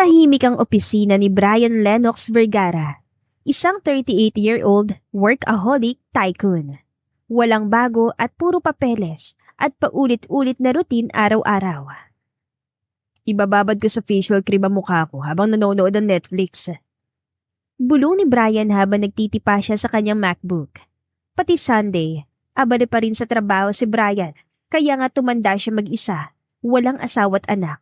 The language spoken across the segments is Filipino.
Tahimik ang opisina ni Brian Lennox Vergara, isang 38-year-old workaholic tycoon. Walang bago at puro papeles at paulit-ulit na routine araw-araw. Ibababad ko sa facial cream ang mukha ko habang nanonood ng Netflix. Bulong ni Brian habang nagtitipa siya sa kanyang MacBook. Pati Sunday, abala pa rin sa trabaho si Brian, kaya nga tumanda siya mag-isa, walang asawa't anak.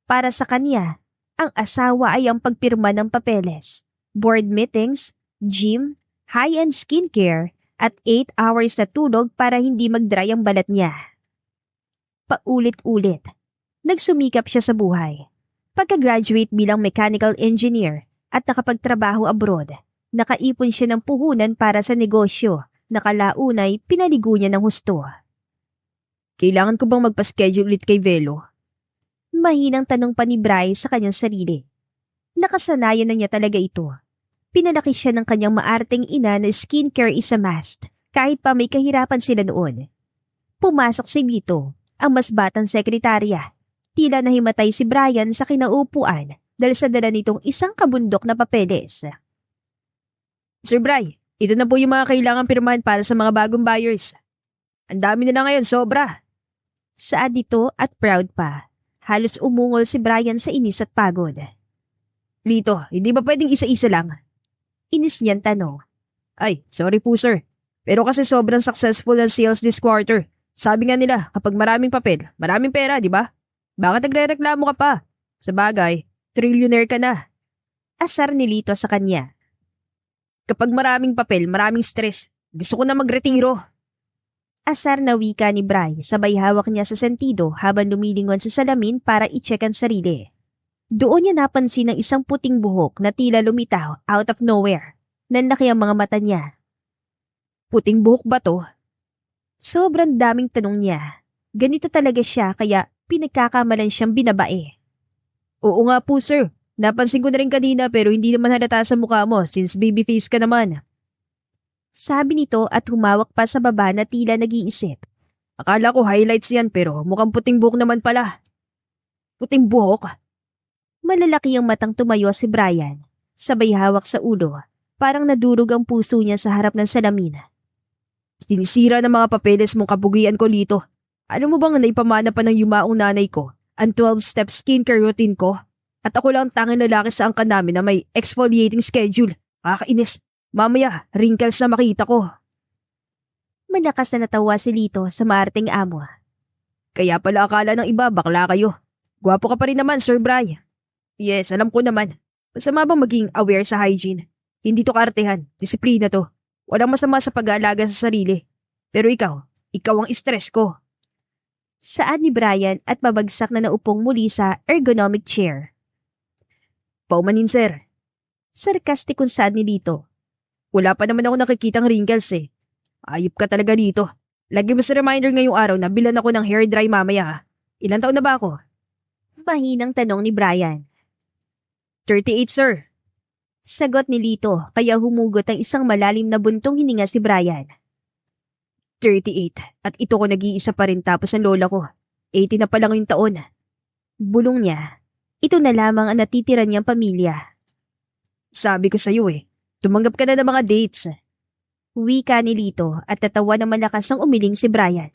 Para sa kanya, ang asawa ay ang pagpirma ng papeles, board meetings, gym, high-end skincare, at 8 hours na tulog para hindi mag-dry ang balat niya. Paulit-ulit, nagsumikap siya sa buhay. Pagka-graduate bilang mechanical engineer at nakapagtrabaho abroad, nakaipon siya ng puhunan para sa negosyo na kalaunay pinaligo niya ng husto. Kailangan ko bang magpa-schedule ulit kay Velo? Mahinang tanong pa ni Bryce sa kanyang sarili. Nakasanayan na niya talaga ito. Pinalaki siya ng kanyang maarteng ina na skincare is a must, kahit pa may kahirapan sila noon. Pumasok si Vito, ang mas batang sekretarya. Tila nahimatay si Brian sa kinaupuan dahil sa dala nitong isang kabundok na papeles. Sir Bry, ito na po yung mga kailangan pirmahan para sa mga bagong buyers. Ang dami nila ngayon, sobra. Saad dito at proud pa. Halos umungol si Brian sa inis at pagod. Lito, hindi ba pwedeng isa-isa lang? Inis niyan tanong. Ay, sorry po sir. Pero kasi sobrang successful ng sales this quarter. Sabi nga nila, kapag maraming papel, maraming pera, di ba? Bakit nagre-reklamo ka pa? Sa bagay, trillionaire ka na. Asar ni Lito sa kanya. Kapag maraming papel, maraming stress. Gusto ko na magretiro. Asar na wika ni Bry, sabay hawak niya sa sentido habang lumilingon sa salamin para i-check ang sarili. Doon niya napansin ang isang puting buhok na tila lumitaw out of nowhere. Nanlaki ang mga mata niya. Puting buhok ba to? Sobrang daming tanong niya. Ganito talaga siya kaya pinagkakamalan siyang binabae. Oo nga po sir, napansin ko na rin kanina pero hindi naman halata sa mukha mo since babyface ka naman. Sabi nito at humawak pa sa baba na tila nag-iisip. Akala ko highlights yan pero mukhang puting buhok naman pala. Puting buhok? Malalaki ang matang tumayo si Brian. Sabay hawak sa ulo. Parang nadurog ang puso niya sa harap ng salamin. Sinisira ng mga papeles mong kabugian ko, Lito. Alam mo bang naipamana pa ng yumaong nanay ko ang 12-step skincare routine ko? At ako lang ang tanging lalaki sa angkan namin na may exfoliating schedule. Kakainis. Mamaya, wrinkles na makita ko. Malakas na natawa si Lito sa maarteng amo. Kaya pala akala ng iba bakla kayo. Gwapo ka pa rin naman, Sir Bry. Yes, alam ko naman. Masama bang maging aware sa hygiene? Hindi to kaartehan, disiplina to. Walang masama sa pag-aalaga sa sarili. Pero ikaw ang stress ko. Saad ni Brian at mabagsak na naupong muli sa ergonomic chair. Paumanin, sir. Sarkastikong saad ni Lito. Wala pa naman ako nakikitang wrinkles eh. Ayop ka talaga dito. Lagi mo sa reminder ngayong araw na bilan ako ng hair dry mamaya. Ilang taon na ba ako? Mahinang tanong ni Brian. 38 sir. Sagot ni Lito kaya humugot ang isang malalim na buntong hininga si Brian. 38 at ito ko nag-iisa pa rin tapos ang lola ko. 80 na pa lang yung taon. Bulong niya. Ito na lamang ang natitira niyang pamilya. Sabi ko sa'yo eh. Tumanggap ka na ng mga dates. Wika ni Lito at tatawa ng malakas ng umiling si Brian.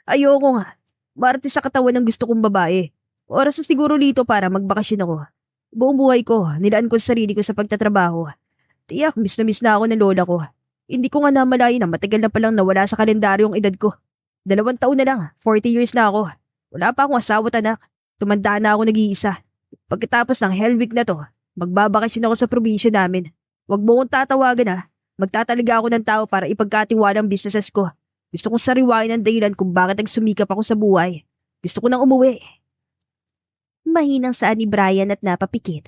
Ayoko nga. Marati sa katawan ng gusto kong babae. Oras na siguro Lito para magbakasyon ako. Buong buhay ko, nilaan ko sa sarili ko sa pagtatrabaho. Tiyak, miss na ako ng lola ko. Hindi ko nga namalayan na matagal na palang nawala sa kalendaryo ang edad ko. 2 taon na lang, 40 years na ako. Wala pa akong asawa't anak. Tumanda na ako nag-iisa. Pagkatapos ng Hell Week na to, magbabakasyon ako sa probinsya namin. Huwag mo kong tatawagan ha. Magtatalaga ako ng tao para ipagkatiwala ang businesses ko. Gusto kong sariwain ang dahilan kung bakit nagsumikap ako sa buhay. Gusto ko nang umuwi. Mahinang saad ni Brian at napapikit.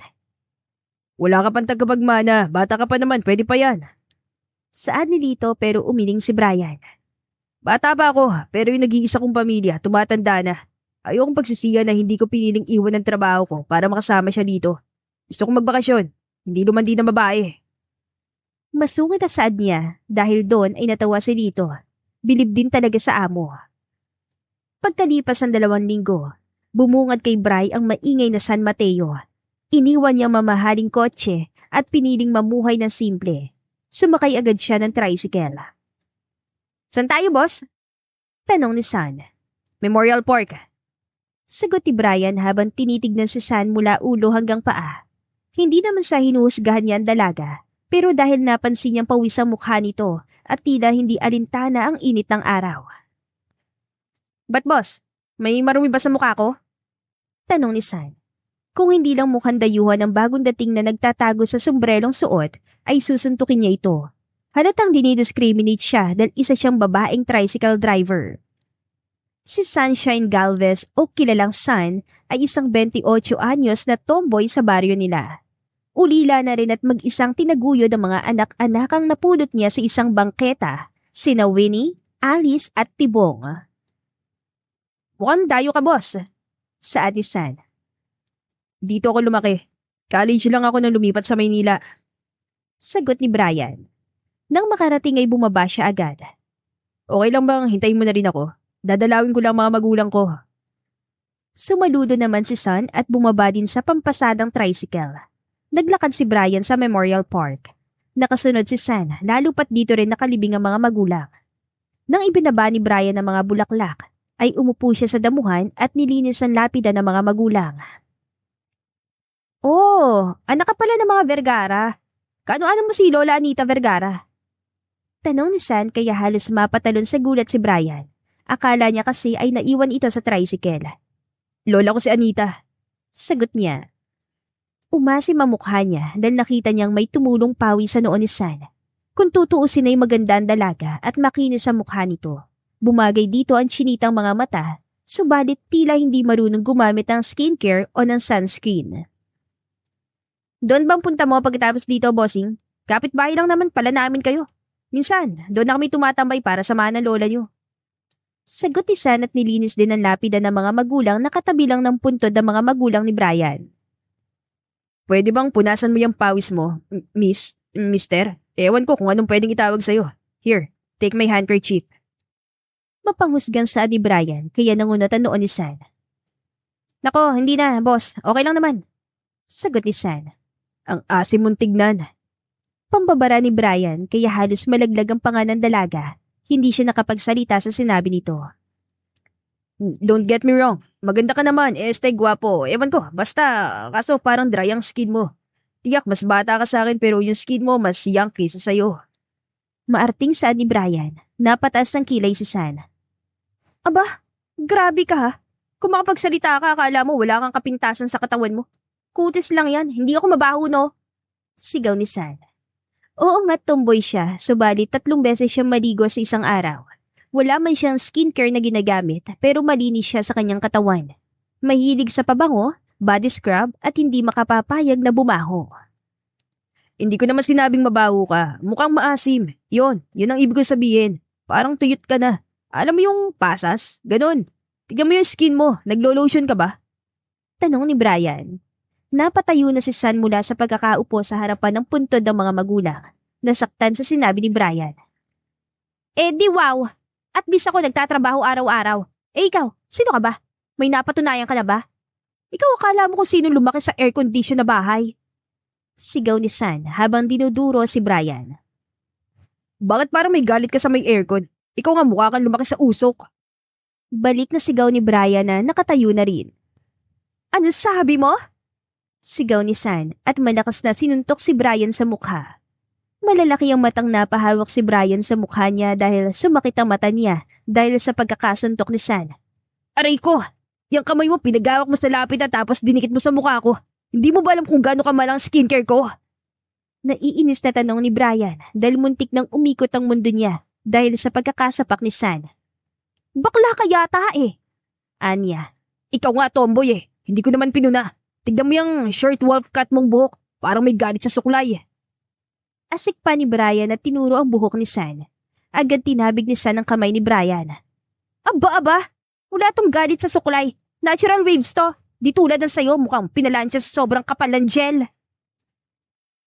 Wala ka pang tagapagmana. Bata ka pa naman. Pwede pa yan. Saad ni Lito pero umiling si Brian. Bata pa ako pero yung nag-iisa kong pamilya tumatanda na. Ayokong pagsisiya na hindi ko piniling iwan ng trabaho ko para makasama siya dito. Gusto kong magbakasyon. Hindi lumandi na babae. Masungit ang saad niya dahil doon ay natawa si Lito. Bilib din talaga sa amo. Pagkalipas ng 2 linggo, Bumungad kay Bri ang maingay na San Mateo. Iniwan niyang mamahaling kotse at piniling mamuhay ng simple. Sumakay agad siya ng tricycle. "Saan tayo, boss?" tanong ni San. "Memorial Park." Sagot ni Brian habang tinitignan si San mula ulo hanggang paa. Hindi naman sa hinuhusgahan niya ang dalaga, pero dahil napansin niyang pawis ang mukha nito at tila hindi alintana ang init ng araw. "Ba't boss? May marumi ba sa mukha ko?" tanong ni San. Kung hindi lang mukhang dayuhan ang bagong dating na nagtatago sa sombrerong suot, ay susuntukin niya ito. Halatang dinidiscriminate siya dahil isa siyang babaeng tricycle driver. Si Sunshine Galvez o kilalang Sun ay isang 28 anyos na tomboy sa baryo nila. Ulila na rin at mag-isang tinaguyod ang mga anak-anakang napulot niya sa isang bangketa, sina Winnie, Alice at Tibong. "Mukhang dayo ka, boss," saad ni San. "Dito ako lumaki. College lang ako nang lumipat sa Maynila." Sagot ni Brian. Nang makarating ay bumaba siya agad. "Okay lang bang hintayin mo na rin ako? Dadalawin ko lang mga magulang ko." Sumaludo naman si Sun at bumaba din sa pampasadang tricycle. Naglakad si Brian sa Memorial Park. Nakasunod si Sun, lalo pat dito rin nakalibing ang mga magulang. Nang ibinaba ni Brian ang mga bulaklak, ay umupo siya sa damuhan at nilinis ang lapida ng mga magulang. "Oh, anak ka pala ng mga Vergara. Kaano-ano mo si Lola Anita Vergara?" Tanong ni San kaya halos mapatalon sa gulat si Brian. Akala niya kasi ay naiwan ito sa tricycle. "Lola ko si Anita," sagot niya. Umasim ang mukha niya dahil nakita niyang may tumulong pawi sa noon ni San. Kung tutuusin ay maganda ang dalaga at makinis ang mukha nito. Bumagay dito ang chinitang mga mata, subalit tila hindi marunong gumamit ng skincare o ng sunscreen. "Doon bang punta mo pagkatapos dito, bossing? Kapitbahay lang naman pala namin kayo. Minsan, doon na kami tumatambay para samahan ng lola niyo." Sagot ni San at nilinis din ang lapida ng mga magulang na katabi lang ng puntod ng mga magulang ni Brian. "Pwede bang punasan mo yung pawis mo, mister? Ewan ko kung anong pwedeng itawag sa'yo. Here, take my handkerchief." Mapanghusgang saad ni Brian kaya nangunot ang noon ni San. "Nako, hindi na, boss. Okay lang naman." Sagot ni San. "Ang asim mong tignan." Pambabara ni Brian kaya halos malaglag ang panga ng dalaga. Hindi siya nakapagsalita sa sinabi nito. "Don't get me wrong. Maganda ka naman, gwapo. Ewan ko, basta kaso parang dry ang skin mo. Tiyak mas bata ka sa akin pero yung skin mo mas young kaysa sa'yo." Maarting saad ni Brian. Napataas ng kilay si San. "Aba, grabe ka ha. Kung makapagsalita ka, akala mo wala kang kapintasan sa katawan mo. Kutis lang yan, hindi ako mabaho no." Sigaw ni San. Oo nga't tomboy siya, subalit 3 beses siyang maligo sa isang araw. Wala man siyang skincare na ginagamit pero malinis siya sa kanyang katawan. Mahilig sa pabango, body scrub at hindi makapapayag na bumaho. "Hindi ko naman sinabing mabaho ka. Mukhang maasim. Yun ang ibig ko sabihin. Parang tuyot ka na. Alam mo yung pasas? Ganon. Tignan mo yung skin mo. Naglo-lotion ka ba?" Tanong ni Brian. Napatayo na si San mula sa pagkakaupo sa harapan ng puntod ng mga magulang. Nasaktan sa sinabi ni Brian. Di wow! At least ako nagtatrabaho araw-araw. Ikaw, sino ka ba? May napatunayan ka na ba? Ikaw akala mo kung sino lumaki sa air-condition na bahay? Sigaw ni San habang dinuduro si Brian. "Bakit parang may galit ka sa may aircon? Ikaw nga mukha kang lumaki sa usok." Balik na sigaw ni Brian na nakatayo na rin. "Ano sabi mo?" Sigaw ni San at malakas na sinuntok si Brian sa mukha. Malalaki ang matang napahawak si Brian sa mukha niya dahil sumakit ang mata niya dahil sa pagkakasuntok ni San. "Aray ko! Yung kamay mo pinagawak mo sa lapid at tapos dinikit mo sa mukha ko. Hindi mo ba alam kung gaano kamalang skincare ko?" Naiinis na tanong ni Brian dahil muntik nang umikot ang mundo niya dahil sa pagkakasapak ni San. "Bakla ka yata eh." Anya. "Ikaw nga tomboy eh. Hindi ko naman pinuna. Tignan mo yung short wolf cut mong buhok. Parang may galit sa suklay." Asik pa ni Brian at tinuro ang buhok ni San. Agad tinabig ni San ang kamay ni Brian. Aba! Wala tong galit sa suklay. Natural waves to. Di tulad ng sayo mukhang pinalansya sa sobrang kapal ng gel.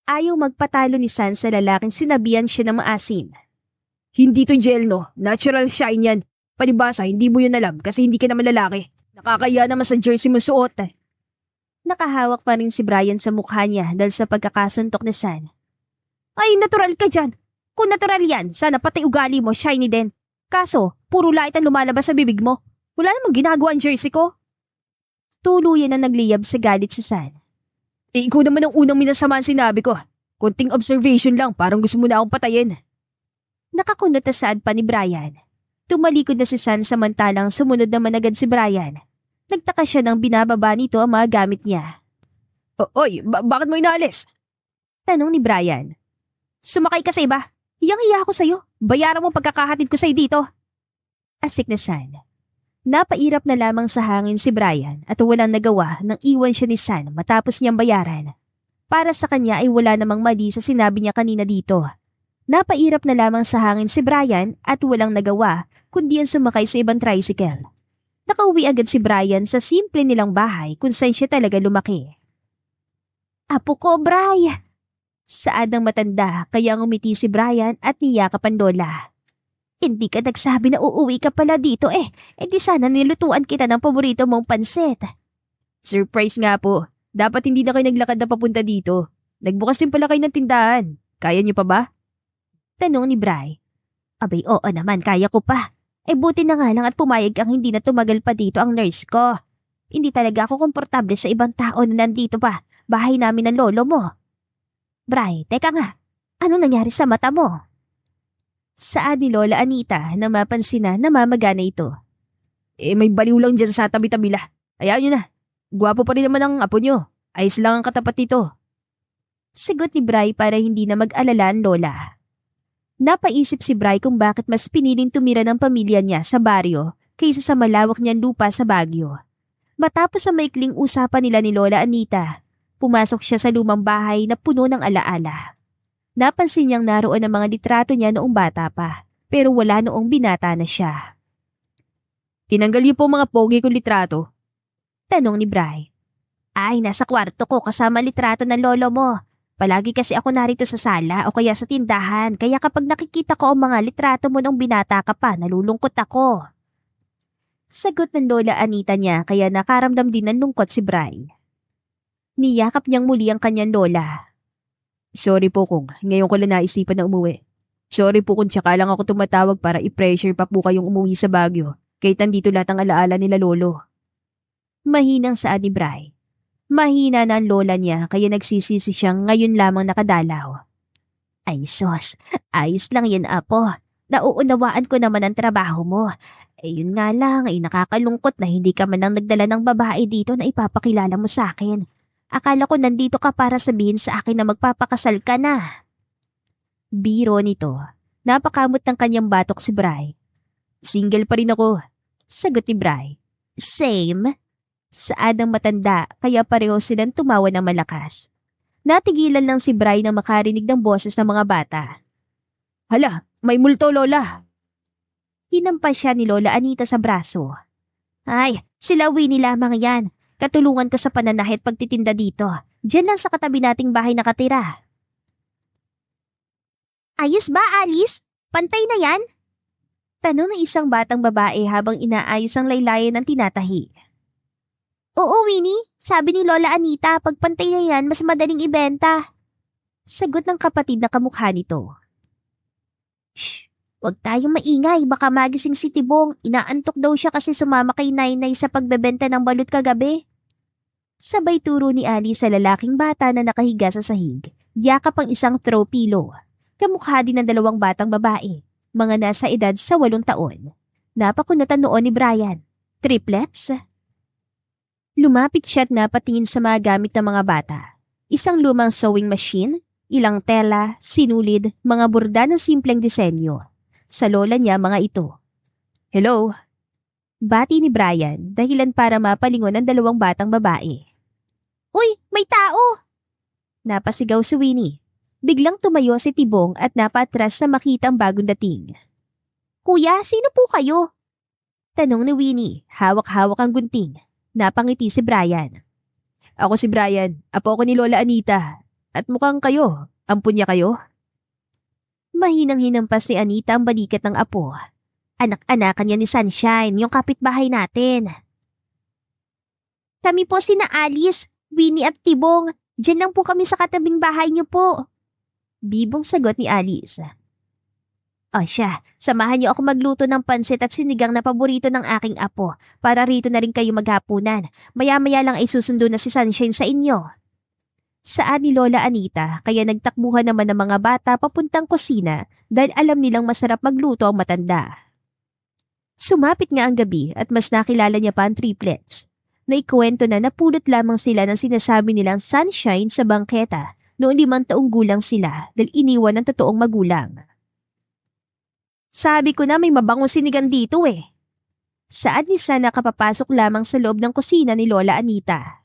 Ayaw magpatalo ni San sa lalaking sinabihan siya ng maasim. "Hindi to gel no. Natural shine yan. Palibasa hindi mo yun alam kasi hindi ka naman lalaki. Nakakaya naman sa jersey mo suot eh. Nakahawak pa rin si Brian sa mukha niya dahil sa pagkakasuntok ni San. Ay, natural ka dyan. Kung natural yan, sana pati ugali mo shiny din. Kaso, puro lait ang lumalabas sa bibig mo. Wala namang ginagawa ang jersey ko. Tuluyan na nagliyab sa galit si San. Ikaw naman ang unang minasama ang sinabi ko. Konting observation lang, parang gusto mo na akong patayin. Nakakunot na saad pa ni Brian. Tumalikod na si San samantalang sumunod naman agad si Brian. Nagtaka siya nang binababa nito ang mga gamit niya. Oy, bakit mo inaalis? Tanong ni Brian. Sumakay ka sa iba. Hiyang-hiya ako sa'yo. Bayaran mo pagkakahatid ko sa'yo dito. Asik na San. Napairap na lamang sa hangin si Brian at walang nagawa nang iwan siya ni San matapos niyang bayaran. Para sa kanya ay wala namang mali sa sinabi niya kanina dito. Napairap na lamang sa hangin si Brian at walang nagawa kundi ang sumakay sa ibang tricycle. Nakauwi agad si Brian sa simple nilang bahay kung saan siya talaga lumaki. Apo ko, Bri! Saad ng matanda kaya ngumiti si Brian at niyakap ang lola. Hindi ka nagsabi na uuwi ka pala dito eh di sana nilutuan kita ng paborito mong pansit. Surprise nga po. Dapat hindi na kayo naglakad na papunta dito. Nagbukas din pala kayo ng tindahan. Kaya niyo pa ba? Tanong ni Bri. Abay oo naman, kaya ko pa. Buti na nga lang at pumayag kang hindi na tumagal pa dito ang nurse ko. Hindi talaga ako komportable sa ibang tao na nandito pa. Bahay namin ng lolo mo. Bri, teka nga. Anong nangyari sa mata mo? Saad ni Lola Anita na mapansin na namamagana ito. May baliw lang dyan sa tabi-tabi la. Ayaw nyo na. Gwapo pa rin naman ang apo nyo. Ayos lang ang katapat nito. Sagot ni Bri para hindi na mag-alala ang lola. Napaisip si Bri kung bakit mas piniling tumira ng pamilya niya sa baryo kaysa sa malawak niyang lupa sa Baguio. Matapos ang maikling usapan nila ni Lola Anita, pumasok siya sa lumang bahay na puno ng alaala. Napansin niyang naroon ang mga litrato niya noong bata pa, pero wala noong binata na siya. Tinanggal niyo po mga pogi kong litrato? Tanong ni Bri. Ay, nasa kwarto ko kasama litrato ng lolo mo. Palagi kasi ako narito sa sala o kaya sa tindahan, kaya kapag nakikita ko ang mga litrato mo nung binata ka pa, nalulungkot ako. Sagot ng Lola Anita niya kaya nakaramdam din ng lungkot si Bri. Niyakap niyang muli ang kanyang lola. Sorry po kung ngayon ko lang naisipan na umuwi. Sorry po kung tsaka lang ako tumatawag para i-pressure pa po kayong umuwi sa Baguio, kahit nandito lahat ang alaala nila lolo. Mahinang saad ni Bri. Mahina na ang lola niya kaya nagsisisi siyang ngayon lamang nakadalaw. Ay sos, ayos lang yan apo. Nauunawaan ko naman ang trabaho mo. Yun nga lang, nakakalungkot na hindi ka man lang nagdala ng babae dito na ipapakilala mo sa akin. Akala ko nandito ka para sabihin sa akin na magpapakasal ka na. Biro nito, napakamot ng kanyang batok si Bri. Single pa rin ako, sagot ni Bri. Same. Saad ng matanda kaya pareho silang tumawa ng malakas. Natigilan lang si Bri na makarinig ng boses ng mga bata. Hala, may multo lola. Hinampas siya ni Lola Anita sa braso. Ay, sila Winnie lamang yan. Katulungan ko sa pananahit pagtitinda dito. Diyan lang sa katabi nating bahay nakatira. Ayos ba, Alice? Pantay na yan? Tanong ng isang batang babae habang inaayos ang laylayan ng tinatahi. Oo, Winnie. Sabi ni Lola Anita, pag pantay na yan, mas madaling ibenta. Sagot ng kapatid na kamukha nito. Shh! Huwag tayong maingay, baka magising si Tibong. Inaantok daw siya kasi sumama kay Nainay sa pagbebenta ng balut kagabi. Sabay turo ni Ali sa lalaking bata na nakahiga sa sahig. Yakap ang isang throw pillow. Kamukha din ng dalawang batang babae, mga nasa edad sa 8 taon. Napakunatan noon ni Brian. Triplets? Lumapit siya at napatingin sa mga gamit ng mga bata. Isang lumang sewing machine, ilang tela, sinulid, mga borda ng simpleng disenyo. Sa lola niya mga ito. Hello? Bati ni Brian dahilan para mapalingon ang dalawang batang babae. Uy, may tao! Napasigaw si Winnie. Biglang tumayo si Tibong at napaatras na makita ang bagong dating. Kuya, sino po kayo? Tanong ni Winnie, hawak-hawak ang gunting. Napangiti si Brian. Ako si Brian, apo ako ni Lola Anita. At mukhang kayo, ampun niya kayo? Mahinang hinampas ni Anita ang balikat ng apo. Anak-anakan niya ni Sunshine, yung kapitbahay natin. Kami po sina Alice, Winnie at Tibong. Diyan lang po kami sa katabing bahay niyo po. Bibong sagot ni Alice. O siya, samahan niyo ako magluto ng pansit at sinigang na paborito ng aking apo para rito na rin kayo maghapunan. Maya-maya lang ay susundo na si Sunshine sa inyo. Saan ni Lola Anita kaya nagtakbuhan naman ng mga bata papuntang kusina dahil alam nilang masarap magluto ang matanda. Sumapit nga ang gabi at mas nakilala niya pa ang triplets. Naikwento na napulot lamang sila ng sinasabi nilang Sunshine sa bangketa noong 5 taong gulang sila dahil iniwan ng totoong magulang. Sabi ko na may mabangong sinigang dito eh. Saan ni San nakapapasok lamang sa loob ng kusina ni Lola Anita.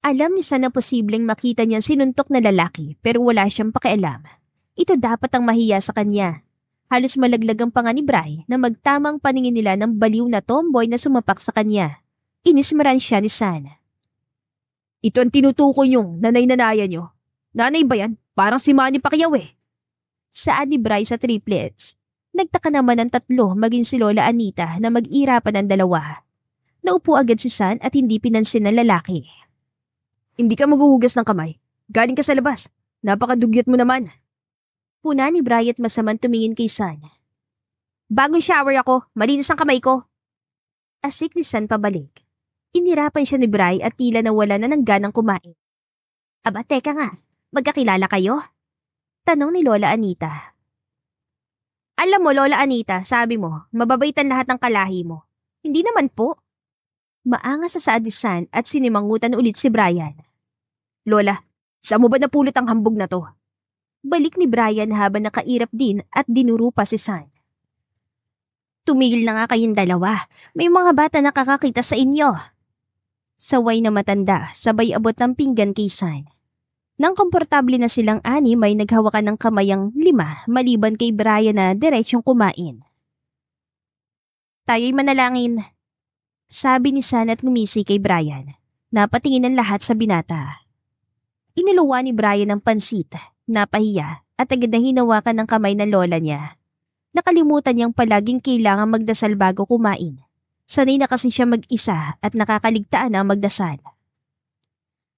Alam ni San na posibleng makita niyang sinuntok na lalaki pero wala siyang pakialam. Ito dapat ang mahiya sa kanya. Halos malaglag ang panga ni Bray na magtamang paningin nila ng baliw na tomboy na sumapak sa kanya. Inismaran siya ni San. Ito ang tinutukoy niyong nanay-nanayan niyo. Nanay ba yan? Parang si Manny Pacquiao eh. Saan ni Bray sa triplets? Nagtaka naman ang tatlo maging si Lola Anita na mag-irapan ang dalawa. Naupo agad si San at hindi pinansin ng lalaki. Hindi ka maghuhugas ng kamay. Galing ka sa labas. Napakadugyot mo naman. Puna ni Bray at masamang tumingin kay San. Bagong shower ako. Malinis ang kamay ko. Asik ni San pabalik. Inirapan siya ni Bray at tila nawala na ng ganang kumain. Aba, teka nga. Magkakilala kayo? Tanong ni Lola Anita. Alam mo, Lola Anita, sabi mo, mababaitan lahat ng kalahi mo. Hindi naman po. Maangas sa saad ni San at sinimangutan ulit si Brian. Lola, saan mo ba napulot ang hambog na to? Balik ni Brian habang nakairap din at dinuro pa si San. Tumigil na nga kayong dalawa. May mga bata nakakakita sa inyo. Saway na matanda, sabay abot ng pinggan kay San. Nang komportable na silang ani, may naghawakan ng kamayang 5 maliban kay Brian na diretsyong kumain. Tayo'y manalangin. Sabi ni San at ngumisi kay Brian. Napatingin ang lahat sa binata. Iniluwa ni Brian ang pansit, napahiya at agad na hinawakan ng kamay ng lola niya. Nakalimutan niyang palaging kailangan magdasal bago kumain. Sanay na kasi siya mag-isa at nakakaligtaan ang magdasal.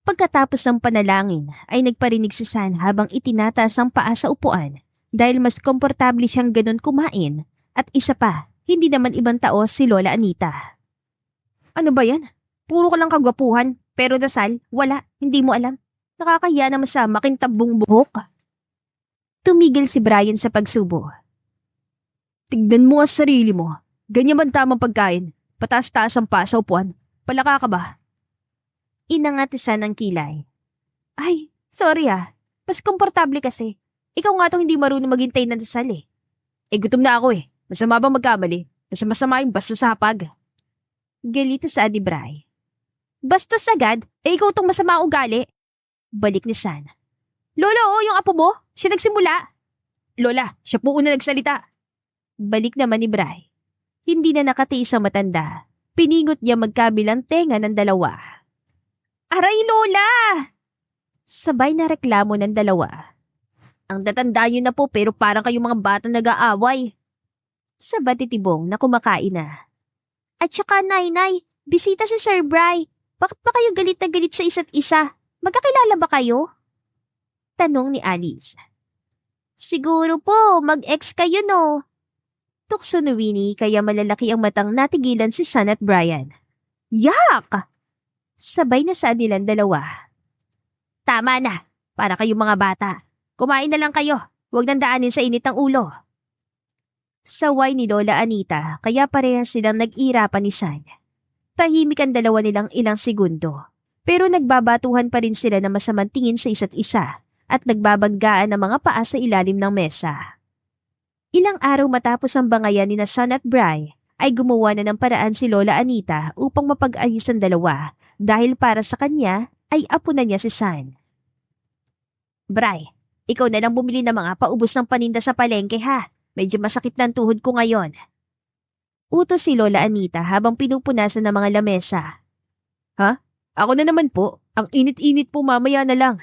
Pagkatapos ng panalangin ay nagparinig si San habang itinataas ang paa sa upuan dahil mas komportable siyang ganun kumain at isa pa, hindi naman ibang tao si Lola Anita. Ano ba yan? Puro ka lang kagwapuhan, pero dasal, wala, hindi mo alam. Nakakahiya naman sa makintabong buhok. Tumigil si Brian sa pagsubo. Tignan mo ang sarili mo. Ganyan man tamang pagkain. Pataas-taas ang pa sa upuan. Palaka ka ba? Inangatisan ng kilay. Ay, sorry ah. Mas komportable kasi. Ikaw nga tong hindi marunong maghintay ng dasal eh. Eh gutom na ako eh. Masama bang magkamali? Masama yung bastos sa hapag. Galita sa Adi Bray. Bastos agad? Eh ikaw tong masama ugali. Balik ni San. Lola, yung apo mo? Siya nagsimula. Lola, siya po una nagsalita. Balik naman ni Bray. Hindi na nakatiis ang matanda. Piningot niya magkabilang tenga ng dalawa. Aray, Lola! Sabay na reklamo ng dalawa. Ang tatanda niyo na po pero parang kayong mga bata nag-aaway. Sabat ni Tibong na kumakain na. At saka, Nay, bisita si Sir Bray. Bakit ba kayo galit na galit sa isa't isa? Magkakilala ba kayo? Tanong ni Alice. Siguro po, mag-ex kayo no? Tukso ni Winnie kaya malalaki ang matang natigilan si San at Brian. Yak! Sabay na sa nilang dalawa. Tama na, para kayong mga bata. Kumain na lang kayo, huwag nang daanin sa init ng ulo. Saway ni Lola Anita kaya parehas silang nag-irapan ni San. Tahimik ang dalawa nilang ilang segundo. Pero nagbabatuhan pa rin sila na masamang tingin sa isa't isa at nagbabanggaan ng mga paa sa ilalim ng mesa. Ilang araw matapos ang bangayan ni na San at Bray ay gumawa na ng paraan si Lola Anita upang mapag-ayos ang dalawa dahil para sa kanya ay apo na niya si San. Bray, ikaw na lang bumili ng mga paubos ng paninda sa palengke ha. Medyo masakit na ang tuhod ko ngayon. Utos si Lola Anita habang pinupunasan ng mga lamesa. Ha? Ako na naman po. Ang init-init po mamaya na lang.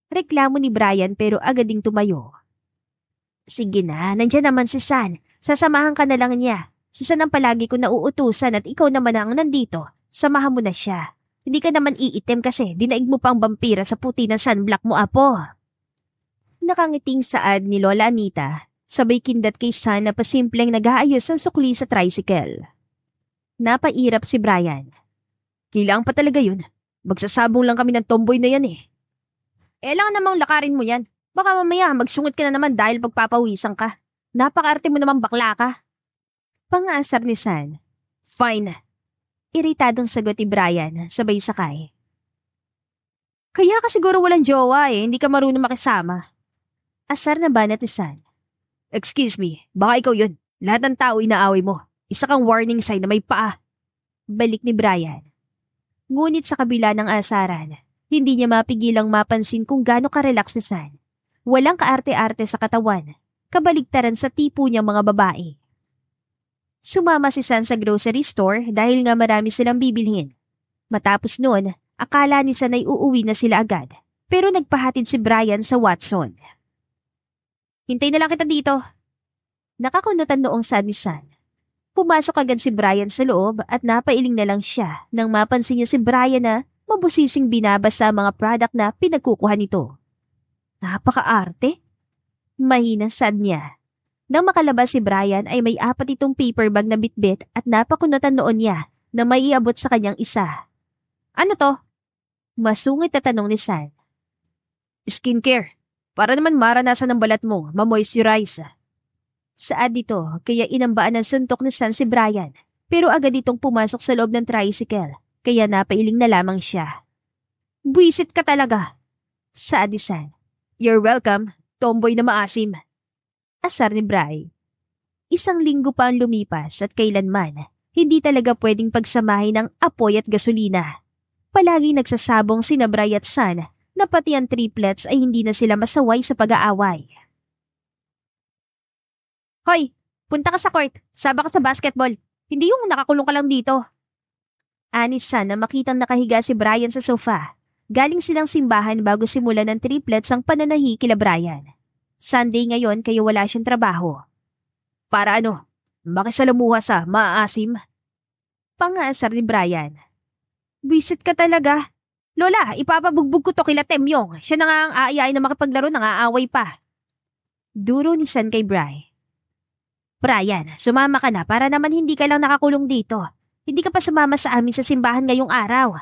Reklamo ni Brian pero agad ding tumayo. Sige na, nandiyan naman si San. Sasamahan ka na lang niya. Si San ang palagi ko nauutusan at ikaw naman ang nandito. Samahan mo na siya. Hindi ka naman iitim kasi dinaig mo pang vampira sa puti ng sunblock mo, apo. Nakangiting saad ni Lola Anita, sabay kindat kay San na pasimpleng nag-aayos ng sukli sa tricycle. Napairap si Brian. Kailangan pa talaga yun. Magsasabong lang kami ng tomboy na yan eh. Lang namang lakarin mo yan. Baka mamaya magsungot ka na naman dahil pagpapawisan ka. Napaka-arte mo naman bakla ka. Pang-aasar ni San. Fine. Iritadong sagot ni Brian, sabay sakay. Kaya ka siguro walang jowa eh, hindi ka marunong makisama. Asar na banat ni San. Excuse me, baka ikaw yun. Lahat ng tao inaaway mo. Isa kang warning sign na may paa. Balik ni Brian. Ngunit sa kabila ng asaran, hindi niya mapigilang mapansin kung gaano ka-relax ni San. Walang kaarte-arte sa katawan, kabaligtaran sa tipo niyang mga babae. Sumama si San sa grocery store dahil nga marami silang bibilhin. Matapos noon, akala ni San ay uuwi na sila agad, pero nagpahatid si Brian sa Watson. Hintay na lang kita dito. Nakakunutan noong sad ni San. Pumasok agad si Brian sa loob at napailing na lang siya nang mapansin niya si Brian na mabusising binabasa ang mga product na pinagkukuha nito. Napaka-arte. Mahinang sad niya. Nang makalabas si Brian ay may 4 itong paper bag na bitbit at napakunutan noon niya na may iabot sa kanyang isa. Ano to? Masungit na tanong ni San. Skincare. Para naman maranasan ng balat mo, ma-moisturize. Saad dito, kaya inambaan ng suntok ni San si Brian, pero agad itong pumasok sa loob ng tricycle, kaya napailing na lamang siya. Buisit ka talaga. Saad ni San. You're welcome, tomboy na maasim. Asar ni Bri. Isang linggo pa ang lumipas at kailanman, hindi talaga pwedeng pagsamahin ng apoy at gasolina. Palagi nagsasabong sina Bri at San na pati ang triplets ay hindi na sila masaway sa pag-aaway. Hoy, punta ka sa court, saba ka sa basketball. Hindi yung nakakulong ka lang dito. Anis San na makitang nakahiga si Brian sa sofa. Galing silang simbahan bago simulan ng triplets ang pananahi kila Brian. Sunday ngayon kaya wala siyang trabaho. Para ano? Makisalamuha sa maaasim? Pang-aasar ni Brian. Visit ka talaga. Lola, ipapabugbog ko to kila Temyong. Siya na nga ang aayain na makipaglaro nang aaway pa. Duro ni San kay Bri. Brian, sumama ka na para naman hindi ka lang nakakulong dito. Hindi ka pa sumama sa amin sa simbahan ngayong araw.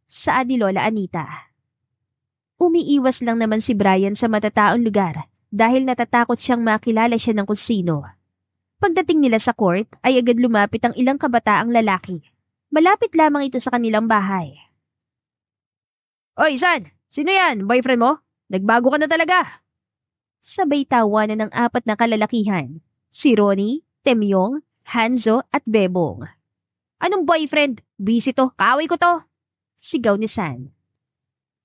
Saad ni Lola Anita. Umiiwas lang naman si Brian sa matataong lugar dahil natatakot siyang makilala siya ng kung sino. Pagdating nila sa court ay agad lumapit ang ilang kabataang lalaki. Malapit lamang ito sa kanilang bahay. Oy, San! Sino yan? Boyfriend mo? Nagbago ka na talaga! Sabay tawanan ng 4 na kalalakihan. Si Ronnie, Temyong, Hanzo at Bebong. Anong boyfriend? Busy to, kaaway ko to! Sigaw ni San.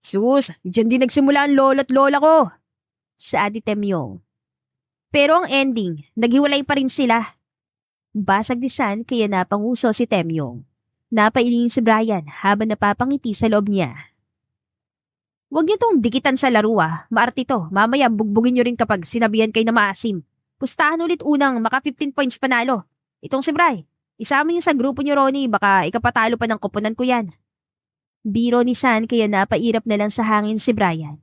Sus, dyan din nagsimula ang lolo't lola ko! Saad ni Temyong. Pero ang ending, naghiwalay pa rin sila. Basag ni San kaya napanguso si Temyong. Napailingin si Brian habang napapangiti sa loob niya. Huwag niyo tong dikitan sa laro maarti to, mamaya bugbugin niyo rin kapag sinabihan kayo na maasim. Pustahan ulit unang maka 15 points panalo. Itong si Bri, isama niyo sa grupo niyo Ronnie, baka ikapatalo pa ng koponan ko yan. Biro ni San kaya napairap na lang sa hangin si Brian.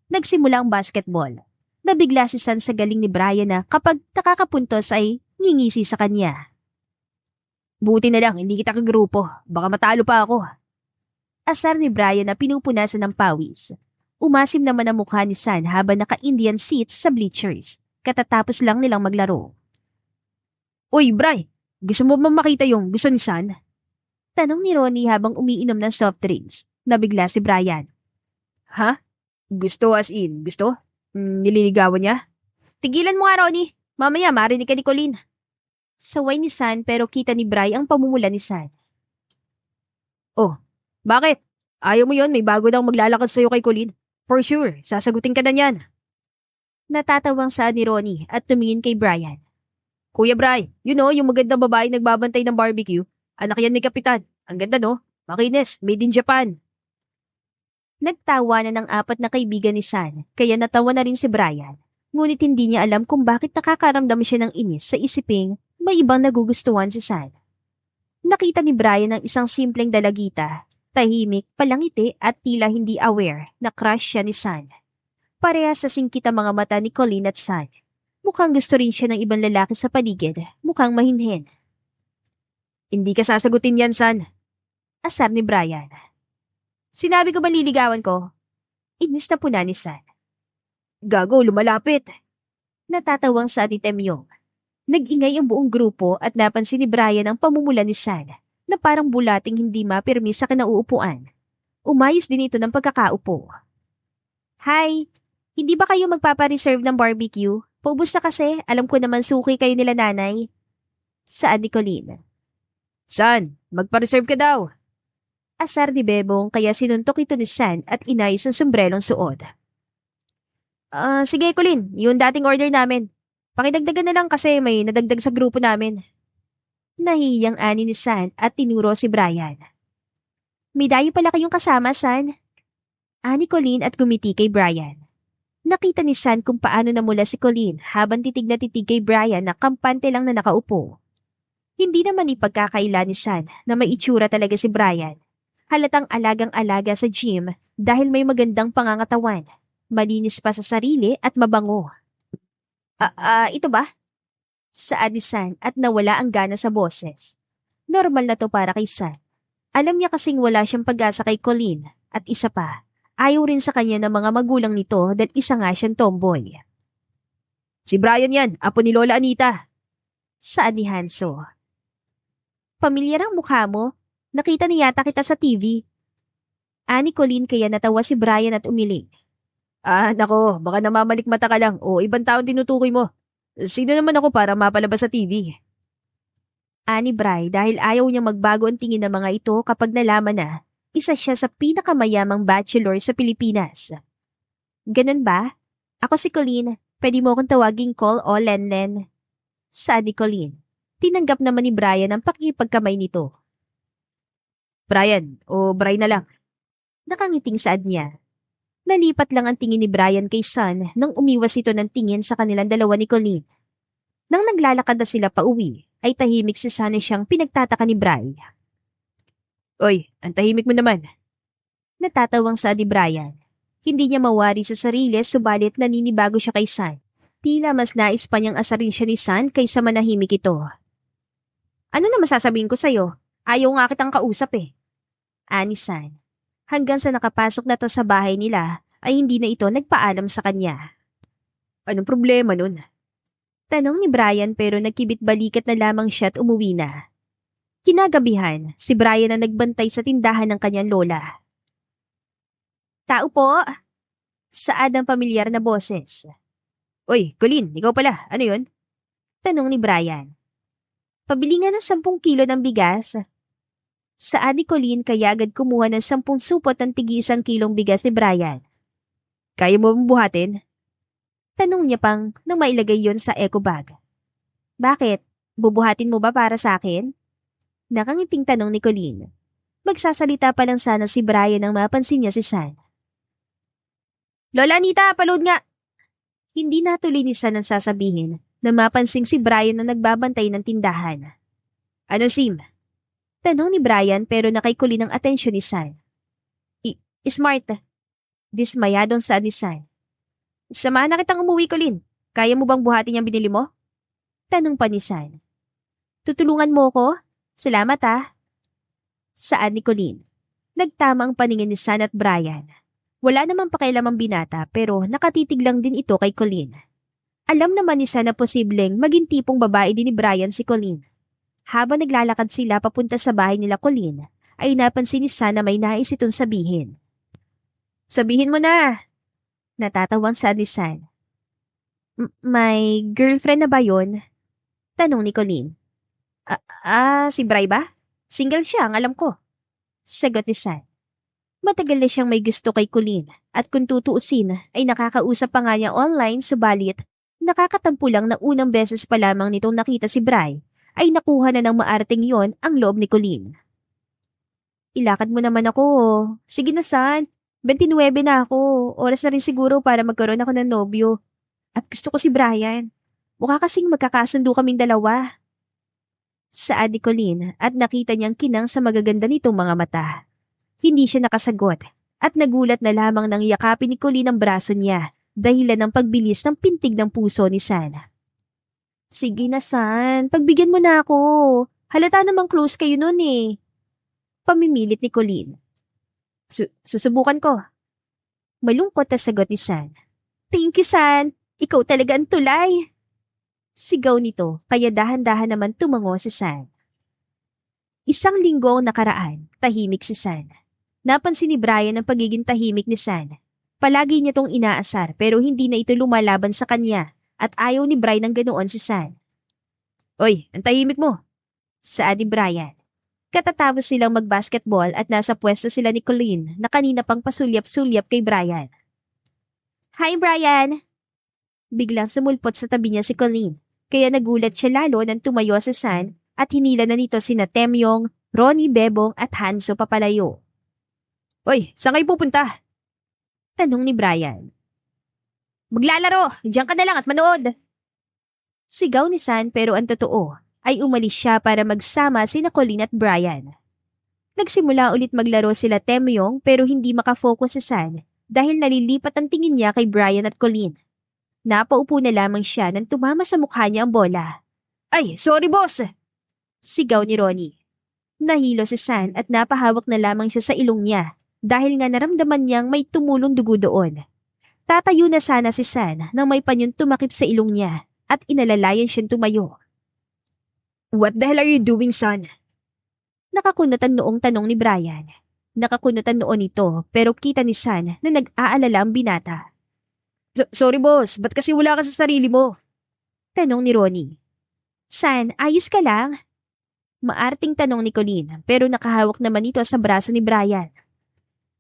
Nagsimula ang basketball. Nabigla si San sa galing ni Brian na kapag nakakapuntos ay ngingisi sa kanya. Buti na lang, hindi kita kagrupo. Baka matalo pa ako. Asar ni Brian na pinupunasan ng pawis. Umasim naman ang mukha ni San habang naka-Indian seats sa bleachers. Katatapos lang nilang maglaro. Uy, Bri! Gusto mo ba makita yung gusto ni San? Tanong ni Ronnie habang umiinom ng soft drinks. Nabigla si Brian. Ha? Gusto as in? Gusto? Nililigawan niya? Tigilan mo nga, Ronnie. Mamaya marinig ka ni Colleen. Saway ni San pero kita ni Bri ang pamumula ni San. Oh, bakit? Ayaw mo yon, may bago daw maglalakad sa'yo kay Colleen. For sure, sasagutin ka na niyan. Natatawang saad ni Ronnie at tumingin kay Brian. Kuya Bri, yung magandang babae nagbabantay ng barbecue. Anak yan ni Kapitan. Ang ganda no? Makinis, made in Japan. Nagtawa na ng 4 na kaibigan ni San, kaya natawa na rin si Brian. Ngunit hindi niya alam kung bakit nakakaramdam siya ng inis sa isiping may ibang nagugustuhan si San. Nakita ni Brian ang isang simpleng dalagita, tahimik, palangiti at tila hindi aware na crush siya ni San. Parehas sa singkit ang mga mata ni Colleen at San. Mukhang gusto rin siya ng ibang lalaki sa paligid, mukhang mahinhin. Hindi ka sasagutin yan, San. Asar ni Brian. Sinabi ko ba liligawan ko? Inis na puna ni San. Gago, lumalapit. Natatawang sa ni Temyong. Nag-ingay ang buong grupo at napansin ni Brian ang pamumula ni San na parang bulating hindi mapirmi sa kinauupuan. Umayos din ito ng pagkakaupo. Hi, hindi ba kayo magpapareserve ng barbecue? Paubos na kasi, alam ko naman suki kayo nila nanay. Saan ni Colleen? San, magpa-reserve ka daw. Asar ni Bebong kaya sinuntok ito ni San at inayos ang sombrelong suot. Sige Colleen, yung dating order namin. Pakidagdagan na lang kasi may nadagdag sa grupo namin. Nahihiyang ani ni San at tinuro si Brian. May dayo pala kayong kasama, San. Ani Colleen at gumiti kay Brian. Nakita ni San kung paano namula si Colleen habang titig na titig kay Brian na kampante lang na nakaupo. Hindi naman ipagkakaila ni San na may itsura talaga si Brian. Halatang alagang-alaga sa gym dahil may magandang pangangatawan, malinis pa sa sarili at mabango. Ito ba? Saad ni San at nawala ang gana sa boses. Normal na to para kay San. Alam niya kasing wala siyang pag-asa kay Colleen at isa pa, ayaw rin sa kanya ng mga magulang nito dahil isa nga siyang tomboy. Si Brian yan, apo ni Lola Anita. Saad ni Hanso. Pamilyar ang mukha mo. Nakita niya yata kita sa TV. Ani Colleen kaya natawa si Brian at umiling. Nako, baka namamalik mata ka lang o ibang taon tinutukoy mo. Sino naman ako para mapalabas sa TV? Ani Bri dahil ayaw niya magbago ang tingin ng mga ito kapag nalaman na isa siya sa pinakamayamang bachelor sa Pilipinas. Ganun ba? Ako si Colleen, pwede mo akong tawaging Col o Lenlen. Saad ni Colleen. Tinanggap naman ni Brian ang pakipagkamay nito. Brian o Bri na lang. Nakangiting saad niya. Nalipat lang ang tingin ni Brian kay San nang umiwas ito ng tingin sa kanilang dalawa ni Colleen. Nang naglalakad na sila pauwi, ay tahimik si San siyang pinagtataka ni Bri. Oy, ang tahimik mo naman. Natatawang saad ni Brian. Hindi niya mawari sa sarili subalit naninibago siya kay San. Tila mas nais pa niyang asarin siya ni San kaysa manahimik ito. Ano na masasabihin ko sa'yo? Ayaw nga kitang kausap eh. Ani San. Hanggang sa nakapasok na to sa bahay nila ay hindi na ito nagpaalam sa kanya. Anong problema nun? Tanong ni Brian pero nagkibit balikat na lamang siya at umuwi na. Kinagabihan, si Brian ang nagbantay sa tindahan ng kanyang lola. Tao po! Saad ang pamilyar na boses. Oy, Colleen, ikaw pala. Ano yun? Tanong ni Brian. Pabili nga ng 10 kilo ng bigas. Saad ni Colleen kaya agad kumuha ng 10 supot ng tigi-1 kilong bigas ni Brian. Kaya mo bang buhatin? Tanong niya pang nang mailagay yon sa eco bag. Bakit? Bubuhatin mo ba para sa akin? Nakangiting tanong ni Colleen. Magsasalita pa lang sana si Brian nang mapansin niya si San. Lola Anita, paload nga! Hindi natuloy ni San ang sasabihin na mapansing si Brian na nagbabantay ng tindahan. Ano Sim? Tanong ni Brian pero nakay Colleen ang atensyon ni San. Smart. Dismayadong saad ni San. Samahan na kitang umuwi, Colleen. Kaya mo bang buhatin yung binili mo? Tanong pa ni San. Tutulungan mo ko? Salamat ah. Saad ni Colleen. Nagtama ang paningin ni San at Brian. Wala namang pakialam ang binata pero nakatitig lang din ito kay Colleen. Alam naman ni San na posibleng maging tipong babae din ni Brian si Colleen. Habang naglalakad sila papunta sa bahay nila Colleen, ay napansin ni San na may nais itong sabihin. Sabihin mo na! Natatawang saad ni San. May girlfriend na ba yon? Tanong ni Colleen. Si Bri ba? Single siya, ang alam ko. Sagot ni San. Matagal na siyang may gusto kay Colleen at kung tutuusin ay nakakausap pa nga niya online subalit nakakatampo lang na unang beses pa lamang nitong nakita si Bri ay nakuha na ng maarting yon ang loob ni Colleen. Ilakad mo naman ako. Sige na San, 29 na ako. Oras na rin siguro para magkaroon ako ng nobyo. At gusto ko si Brian. Mukha kasing magkakasundo kaming dalawa. Saad ni Colleen at nakita niyang kinang sa magaganda nitong mga mata. Hindi siya nakasagot at nagulat na lamang nang yakapin ni Colleen ang braso niya dahilan ng pagbilis ng pintig ng puso ni San. Sige na San, pagbigyan mo na ako. Halata namang close kayo nun eh. Pamimilit ni Colleen. Susubukan ko. Malungkot na sagot ni San. Thank you San, ikaw talaga ang tulay. Sigaw nito kaya dahan-dahan naman tumango si San. Isang linggo ang nakaraan, tahimik si San. Napansin ni Brian ang pagiging tahimik ni San. Palagi niya tong inaasar pero hindi na ito lumalaban sa kanya at ayaw ni Brian ng ganoon si San. Oy, ang tahimik mo. Saad ni Brian. Katatapos silang magbasketball at nasa pwesto sila ni Colleen na kanina pang pasulyap-sulyap kay Brian. Hi Brian! Biglang sumulpot sa tabi niya si Colleen. Kaya nagulat siya lalo nang tumayo si San at hinila na nito sina Temyong, Ronnie, Bebong at Hanso papalayo. Oy, saan kayo pupunta? Tanong ni Brian. Maglalaro, diyan ka na lang at manood. Sigaw ni San pero ang totoo ay umalis siya para magsama sina Colleen at Brian. Nagsimula ulit maglaro sila Temyong pero hindi makafocus si San dahil nalilipat ang tingin niya kay Brian at Colleen. Napaupo na lamang siya nang tumama sa mukha niya ang bola. Ay, sorry boss! Sigaw ni Ronnie. Nahilo si San at napahawak na lamang siya sa ilong niya dahil nga naramdaman niyang may tumulong dugo doon. Tatayo na sana si San nang may panyong tumakip sa ilong niya at inalalayan siyang tumayo. What the hell are you doing, son? Nakakunutan noong tanong ni Brian. Nakakunutan noon ito pero kita ni San na nag-aalala ang binata. Sorry boss, ba't kasi wala ka sa sarili mo? Tanong ni Ronnie. San, ayos ka lang? Maarting tanong ni Colleen pero nakahawak naman ito sa braso ni Brian.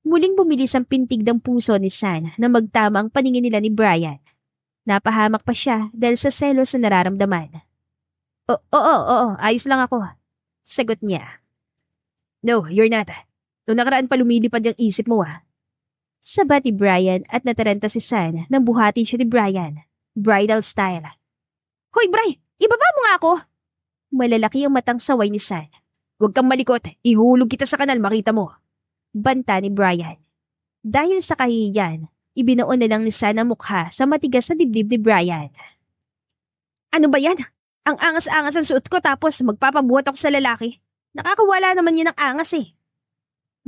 Muling bumilis ang pintig ng puso ni San na magtama ang paningin nila ni Brian. Napahamak pa siya dahil sa selos na nararamdaman. Oo, ayos lang ako. Sagot niya. No, you're not. Noong nakaraan pa lumilipad yung isip mo ah. Sabat ni Brian at nataranta si San nang buhatin siya ni Brian. Bridal style. Hoy Bri, ibaba mo nga ako! Malalaki ang matang saway ni San. Huwag kang malikot, ihulog kita sa kanal makita mo. Banta ni Brian. Dahil sa kahihiyan, ibinoon na lang ni San ang mukha sa matigas na dibdib ni Brian. Ano ba yan? Ang angas-angas ang suot ko tapos magpapabuhat ako sa lalaki. Nakakawala naman yan ng angas eh.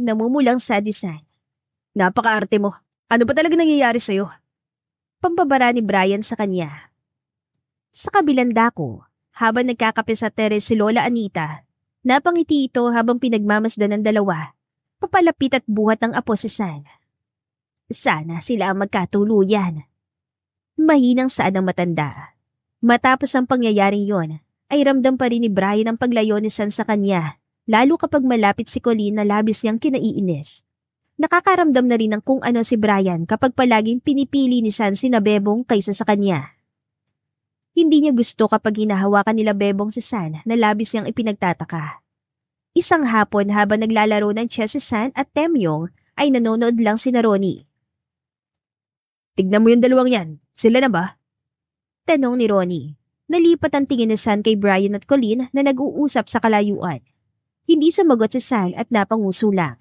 Namumulang sad ni San. Napaka-arte mo. Ano ba talaga nangyayari sa'yo? Pambabara ni Brian sa kanya. Sa kabilang dako, habang nagkakape sa teres si Lola Anita, napangiti ito habang pinagmamasdan ng dalawa. Papalapit at buhat ng apo si San. Sana sila ang magkatuluyan. Mahinang saad ang matanda. Matapos ang pangyayaring yon, ay ramdam pa rin ni Brian ang paglayo ni San sa kanya, lalo kapag malapit si Colleen na labis niyang kinaiinis. Nakakaramdam na rin ng kung ano si Brian kapag palaging pinipili ni San sina Bebong kaysa sa kanya. Hindi niya gusto kapag hinahawakan nila Bebong si San na labis niyang ipinagtataka. Isang hapon habang naglalaro ng chess si San at Temyong ay nanonood lang si Ronnie. Tignan mo yung dalawang yan, sila na ba? Tanong ni Ronnie. Nalipat ang tingin ni San kay Brian at Colleen na nag-uusap sa kalayuan. Hindi sumagot si San at napanguso lang.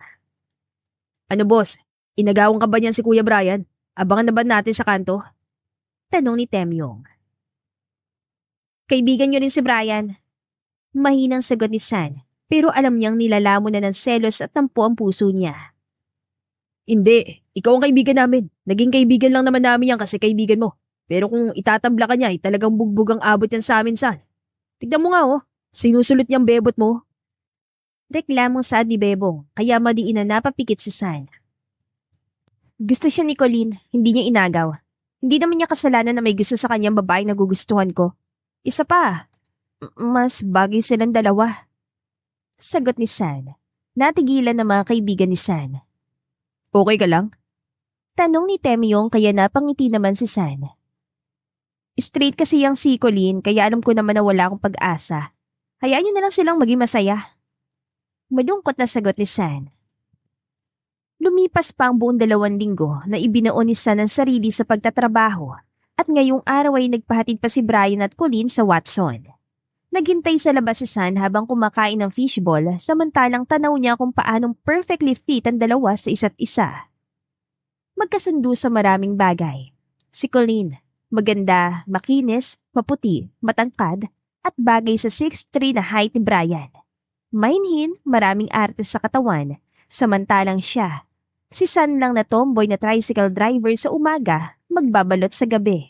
Ano boss, inagawang ka ba niyan si Kuya Brian? Abangan na ba natin sa kanto? Tanong ni Temyong. Kaibigan niyo rin si Brian. Mahinang sagot ni San, pero alam niyang nilalamon na ng selos at tampo ang puso niya. Hindi, ikaw ang kaibigan namin. Naging kaibigan lang naman namin yan kasi kaibigan mo. Pero kung itatabla ka niya, ay talagang bugbog ang abot yan sa amin, San. Tignan mo nga sinusulot niyang bebot mo. Reklamong saad ni Bebong, kaya madiin na napapikit si San. Gusto siya ni Colleen, hindi niya inagaw. Hindi naman niya kasalanan na may gusto sa kanyang babaeng nagugustuhan ko. Isa pa, mas bagay silang dalawa. Sagot ni San. Natigilan ng mga kaibigan ni San. Okay ka lang? Tanong ni Temyong kaya napangiti naman si San. Straight kasi yung si Colleen kaya alam ko naman na wala akong pag-asa. Hayaan niyo na lang silang maging masaya. Malungkot na sagot ni San. Lumipas pa ang buong 2 linggo na ibinoon ni San ang sarili sa pagtatrabaho at ngayong araw ay nagpahatid pa si Brian at Colleen sa Watson. Naghintay sa labas si San habang kumakain ng fishball samantalang tanaw niya kung paanong perfectly fit ang dalawa sa isa't isa. Magkasundo sa maraming bagay. Si Colleen, maganda, makinis, maputi, matangkad, at bagay sa 6'3" na height ni Brian. Mainhin, maraming artes sa katawan, samantalang siya, si San lang na tomboy na tricycle driver sa umaga, magbabalot sa gabi.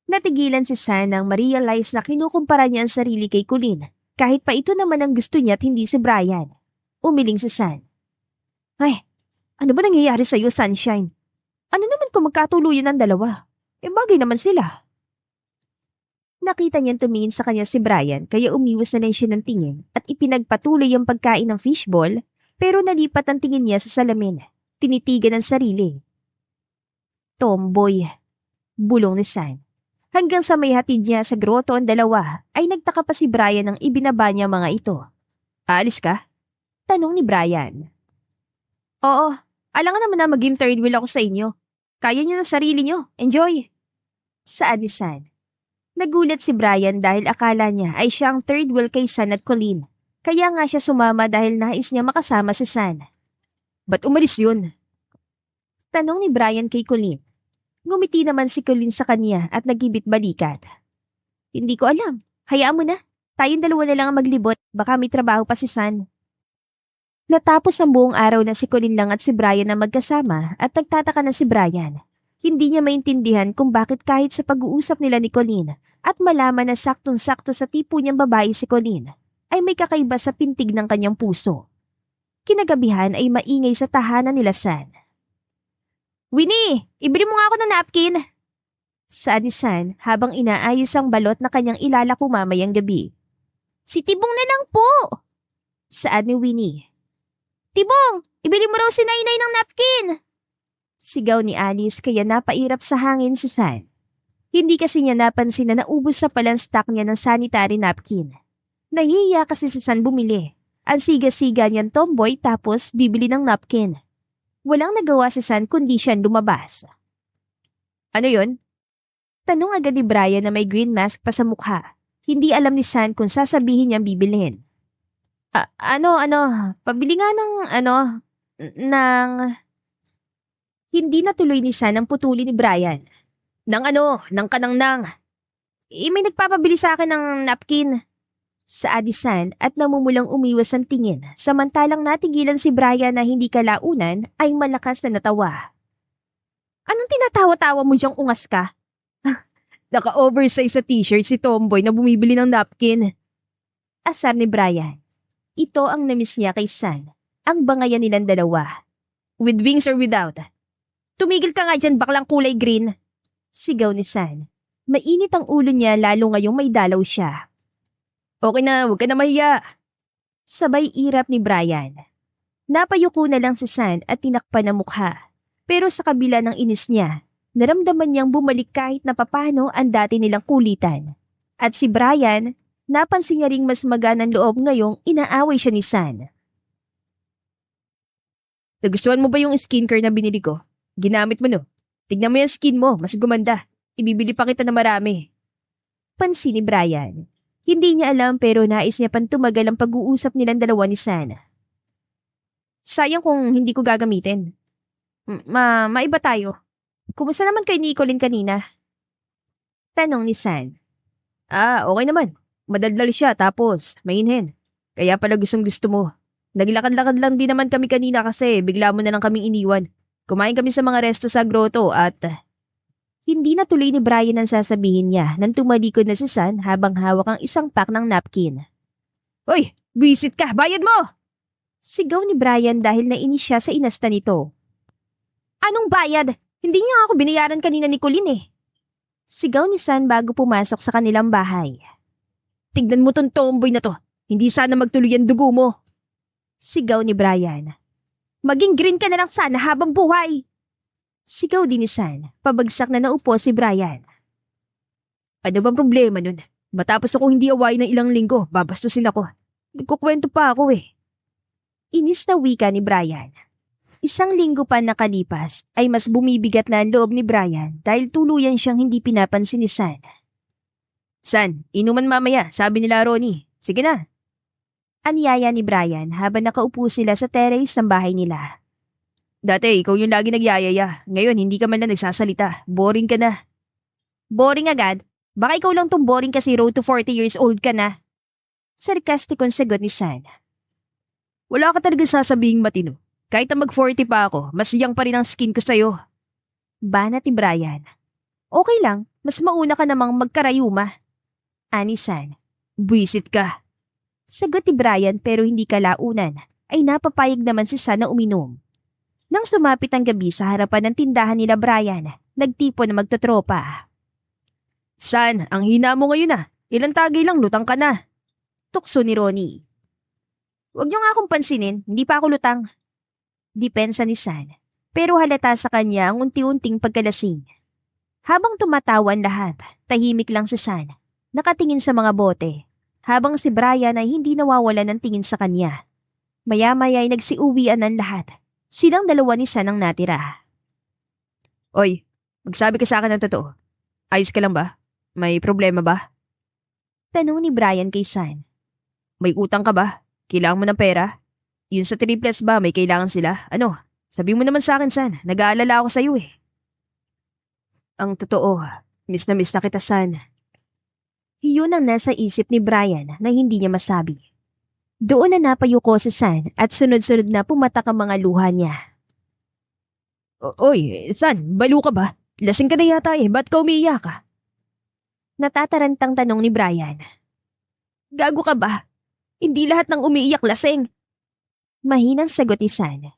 Natigilan si San nang ma-realize na kinukumpara niya ang sarili kay Colleen, kahit pa ito naman ang gusto niya at hindi si Brian. Umiling si San. Ay, ano ba nangyayari sa'yo, Sunshine? Ano naman kung magkatuluyan ang dalawa? Bagay naman sila. Nakita niyang tumingin sa kanya si Brian kaya umiwas na lang siya ng tingin at ipinagpatuloy ang pagkain ng fishball pero nalipat ang tingin niya sa salamin. Tinitigan ang sarili. Tomboy. Bulong ni San. Hanggang sa may hatid niya sa groto ang dalawa ay nagtaka pa si Brian nang ibinaba niya mga ito. Aalis ka? Tanong ni Brian. Oo, alangan naman na maging third wheel ako sa inyo. Kaya niyo na sarili niyo. Enjoy. Saan ni San? Nagulat si Brian dahil akala niya ay siyang third wheel kay San at Colleen. Kaya nga siya sumama dahil nais niya makasama si San. Ba't umalis yun? Tanong ni Brian kay Colleen. Ngumiti naman si Colleen sa kanya at nagibit balikat. Hindi ko alam. Hayaan mo na. Tayong dalawa na lang ang maglibot. Baka may trabaho pa si San. Natapos ang buong araw na si Colleen lang at si Brian na magkasama at nagtataka na si Brian. Hindi niya maintindihan kung bakit kahit sa pag-uusap nila ni Colleen at malaman na saktong-sakto sa tipo niyang babae si Colleen ay may kakaiba sa pintig ng kanyang puso. Kinagabihan ay maingay sa tahanan nila San. Winnie, ibili mo nga ako ng napkin. Saan ni San habang inaayos ang balot na kanyang ilalako mamayang gabi. Si Tibong na lang po. Saan ni Winnie. Tibong, ibili mo raw si Nainay ng napkin. Sigaw ni Alice kaya napairap sa hangin si San. Hindi kasi niya napansin na naubos sa palang stock niya ng sanitary napkin. Nahihiya kasi si San bumili. Ang siga-siga niyang tomboy tapos bibili ng napkin. Walang nagawa si San kundi siyang lumabas. Ano yon? Tanong agad ni Brian na may green mask pa sa mukha. Hindi alam ni San kung sasabihin niyang bibilhin. Pabili nga ng... Hindi natuloy ni San ang putuli ni Brian. Nang kanang. May nagpapabili sa akin ng napkin. Saad ni San at namumulang umiwas ang tingin samantalang natigilan si Brian na hindi kalaunan ay malakas na natawa. Anong tinatawa-tawa mo diyang ungas ka? Naka-oversize sa t-shirt si Tomboy na bumibili ng napkin. Asar ni Brian. Ito ang namiss niya kay San, ang bangayan nilang dalawa. With wings or without? Tumigil ka nga dyan baklang kulay green. Sigaw ni San. Mainit ang ulo niya lalo ngayong may dalaw siya. Okay na, huwag ka na mahiya. Sabay irap ni Brian. Napayuko na lang si San at tinakpan ang mukha. Pero sa kabila ng inis niya, naramdaman niyang bumalik kahit na papano ang dati nilang kulitan. At si Brian, napansin niya ring mas maganang loob ngayong inaaway siya ni San. Nagustuhan mo ba yung skincare na binili ko? Ginamit mo no? Tignan mo yung skin mo, mas gumanda. Ibibili pa kita na marami. Pansin ni Brian. Hindi niya alam pero nais niya pang tumagal ang pag-uusap nilang dalawa ni San. Sayang kung hindi ko gagamitin. Maiba tayo. Kumusta naman kay Nicolene kanina? Tanong ni San. Okay naman. Madaldal siya tapos mainhin. Kaya pala gusto mo. Naglakad-lakad lang din naman kami kanina kasi bigla mo na lang kaming iniwan. Kumain kami sa mga resto sa grotto at... Hindi natuloy ni Brian ang sasabihin niya nang tumalikod na si San habang hawak ang isang pack ng napkin. Uy! Buwisit ka! Bayad mo! Sigaw ni Brian dahil nainis siya sa inasta nito. Anong bayad? Hindi niya ako binayaran kanina ni Colleen eh. Sigaw ni San bago pumasok sa kanilang bahay. Tignan mo tong tomboy na to. Hindi sana magtuloy ang dugo mo. Sigaw ni Brian. Maging green ka na lang sana habang buhay. Sigaw din ni San, pabagsak na naupo si Brian. Ano bang problema nun? Matapos ako hindi away ng ilang linggo, babastusin ako. Nagkukwento pa ako eh. Inis na wika ni Brian. Isang linggo pa nakalipas ay mas bumibigat na ang loob ni Brian dahil tuluyan siyang hindi pinapansin ni San. San, inuman mamaya, sabi nila Ronnie. Sige na. Anyaya ni Brian habang nakaupo sila sa terrace ng bahay nila. Dati, ikaw yung lagi nagyayaya. Ngayon, hindi ka man lang nagsasalita. Boring ka na. Boring agad? Baka ikaw lang tong boring kasi road to 40 years old ka na. Sarkastikong sagot ni San. Wala ka talaga sasabihing matino. Kahit na mag-40 pa ako, mas young pa rin ang skin ko sa'yo. Banat ni Brian. Okay lang, mas mauna ka namang magkarayuma. Ani San. Buisit ka. Sagot ni Brian pero hindi kalaunan ay napapayag naman si San na uminom. Nang sumapit ang gabi sa harapan ng tindahan nila Brian, nagtipo na magtotropa. San, ang hina mo ngayon Ilang tagay lang lutang ka na. Tukso ni Ronnie. Huwag niyo nga akong pansinin, hindi pa ako lutang. Depensa ni San, pero halata sa kanya ang unti-unting pagkalasing. Habang tumatawan lahat, tahimik lang si San, nakatingin sa mga bote, habang si Brian ay hindi nawawala ng tingin sa kanya. Maya-maya ay nagsiuwian ng lahat. Silang dalawa ni San ang natira. Oy, magsabi ka sa akin ng totoo. Ayos ka lang ba? May problema ba? Tanong ni Brian kay San. May utang ka ba? Kailangan mo ng pera? Yun sa triplets ba may kailangan sila? Ano? Sabi mo naman sa akin, San. Nag-aalala ako sa'yo eh. Ang totoo, miss na kita, San. Iyon ang nasa isip ni Brian na hindi niya masabi. Doon na napayuko si San at sunod-sunod na pumatak ang mga luha niya. Oy, San, balo ka ba? Lasing ka na yata ba't ka umiiyak ka? Natatarantang tanong ni Brian. Gago ka ba? Hindi lahat ng umiiyak lasing. Mahinang sagot ni San.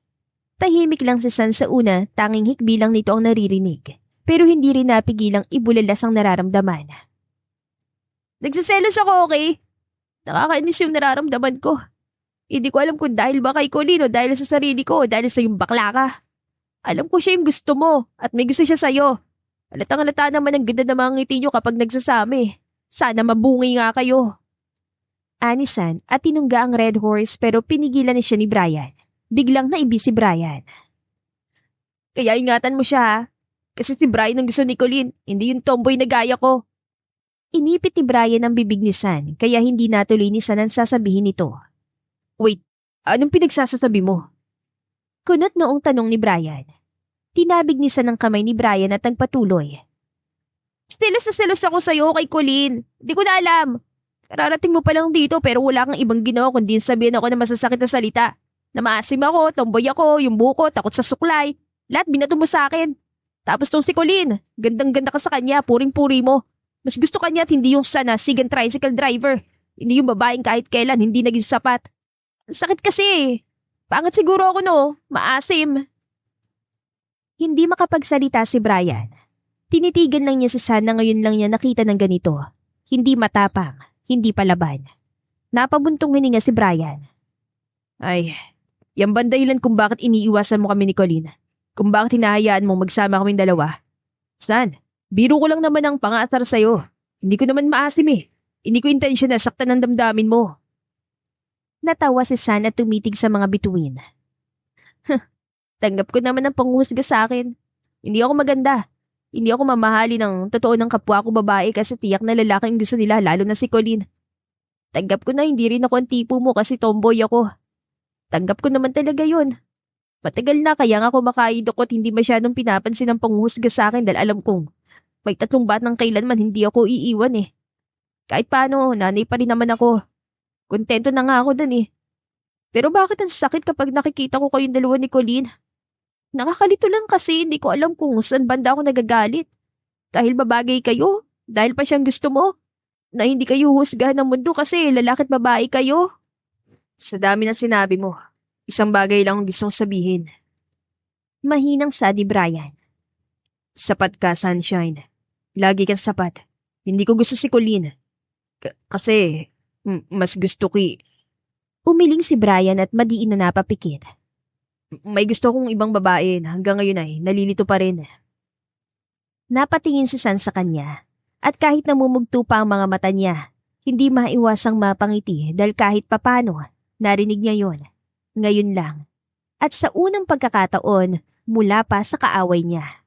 Tahimik lang si San sa una, tanging hikbi lang nito ang naririnig. Pero hindi rin napigilang ibulalas ang nararamdaman. Nagsiselos ako, okay? Nakakainis yung nararamdaman ko. Hindi ko alam kung dahil ba kay Colleen o dahil sa sarili ko o dahil sa yung bakla ka. Alam ko siya yung gusto mo at may gusto siya sa'yo. Halatang-halata naman ang ganda ng mga ngiti nyo kapag nagsasami. Sana mabungi nga kayo. Ani San at tinungga ang Red Horse pero pinigilan na siya ni Brian. Biglang naibis si Brian. Kaya ingatan mo siya kasi si Brian ang gusto ni Colleen, hindi yung tomboy na gaya ko. Inipit ni Brian ang bibig ni San kaya hindi natuloy ni San ang sasabihin nito. Wait, anong pinagsasasabi mo? Kunot noong tanong ni Brian. Tinabig ni San ang kamay ni Brian at nagpatuloy. Selos na selos ako sa'yo kay Colleen. Di ko na alam. Kararating mo pa lang dito pero wala kang ibang ginawa kundi sabihin ako na masasakit na salita. Na maasim ako, tomboy ako, yung buko, takot sa suklay. Lahat binato mo sa akin. Tapos tong si Colleen, gandang-ganda ka sa kanya, puring-puri mo. Mas gusto kanya at hindi yung sana sigan tricycle driver. Hindi yung babaeng kahit kailan hindi naging sapat. Ang sakit kasi. Pangat siguro ako no, maasim. Hindi makapagsalita si Brian. Tinitigan lang niya si San na ngayon lang niya nakita ng ganito. Hindi matapang. Hindi palaban. Napabuntong hininga si Brian. Ay, yan ba dahilan kung bakit iniiwasan mo kami ni Colleen? Kung bakit hinahayaan mo magsama kaming dalawa? San, biro ko lang naman ang pang-aasar sa'yo. Hindi ko naman maasim Hindi ko intensyon na saktan ang damdamin mo. Natawa si San at tumitig sa mga bituin. Tanggap ko naman ang panghusga sa akin. Hindi ako maganda. Hindi ako mamahali ng totoo ng kapwa ko babae kasi tiyak na lalaki ang gusto nila lalo na si Colleen. Tanggap ko na hindi rin ako ang tipo mo kasi tomboy ako. Tanggap ko naman talaga yun. Matagal na kaya nga ako makaidok at hindi masyadong pinapansin ang panghusga sa akin dahil alam kong may 3 batang kailanman hindi ako iiwan Kahit paano, nanay pa rin naman ako. Kontento na nga ako dun Pero bakit ang sakit kapag nakikita ko kayong dalawa ni Colleen? Nakakalito lang kasi hindi ko alam kung saan banda ako nagagalit. Dahil babagay kayo? Dahil pa siyang gusto mo? Na hindi kayo husgahan ng mundo kasi lalaki at babae kayo? Sa dami na sinabi mo, isang bagay lang ang gustong sabihin. Mahinang sadi Brian. Sapat ka, Sunshine. Lagi kang sapat. Hindi ko gusto si Colleen. Kasi mas gusto ki. Umiling si Brian at madiin na napapikit. May gusto kong ibang babae na hanggang ngayon ay nalilito pa rin. Napatingin si San sa kanya at kahit namumugto pa ang mga mata niya, hindi maiwasang mapangiti dahil kahit papano narinig niya yon. Ngayon lang. At sa unang pagkakataon mula pa sa kaaway niya.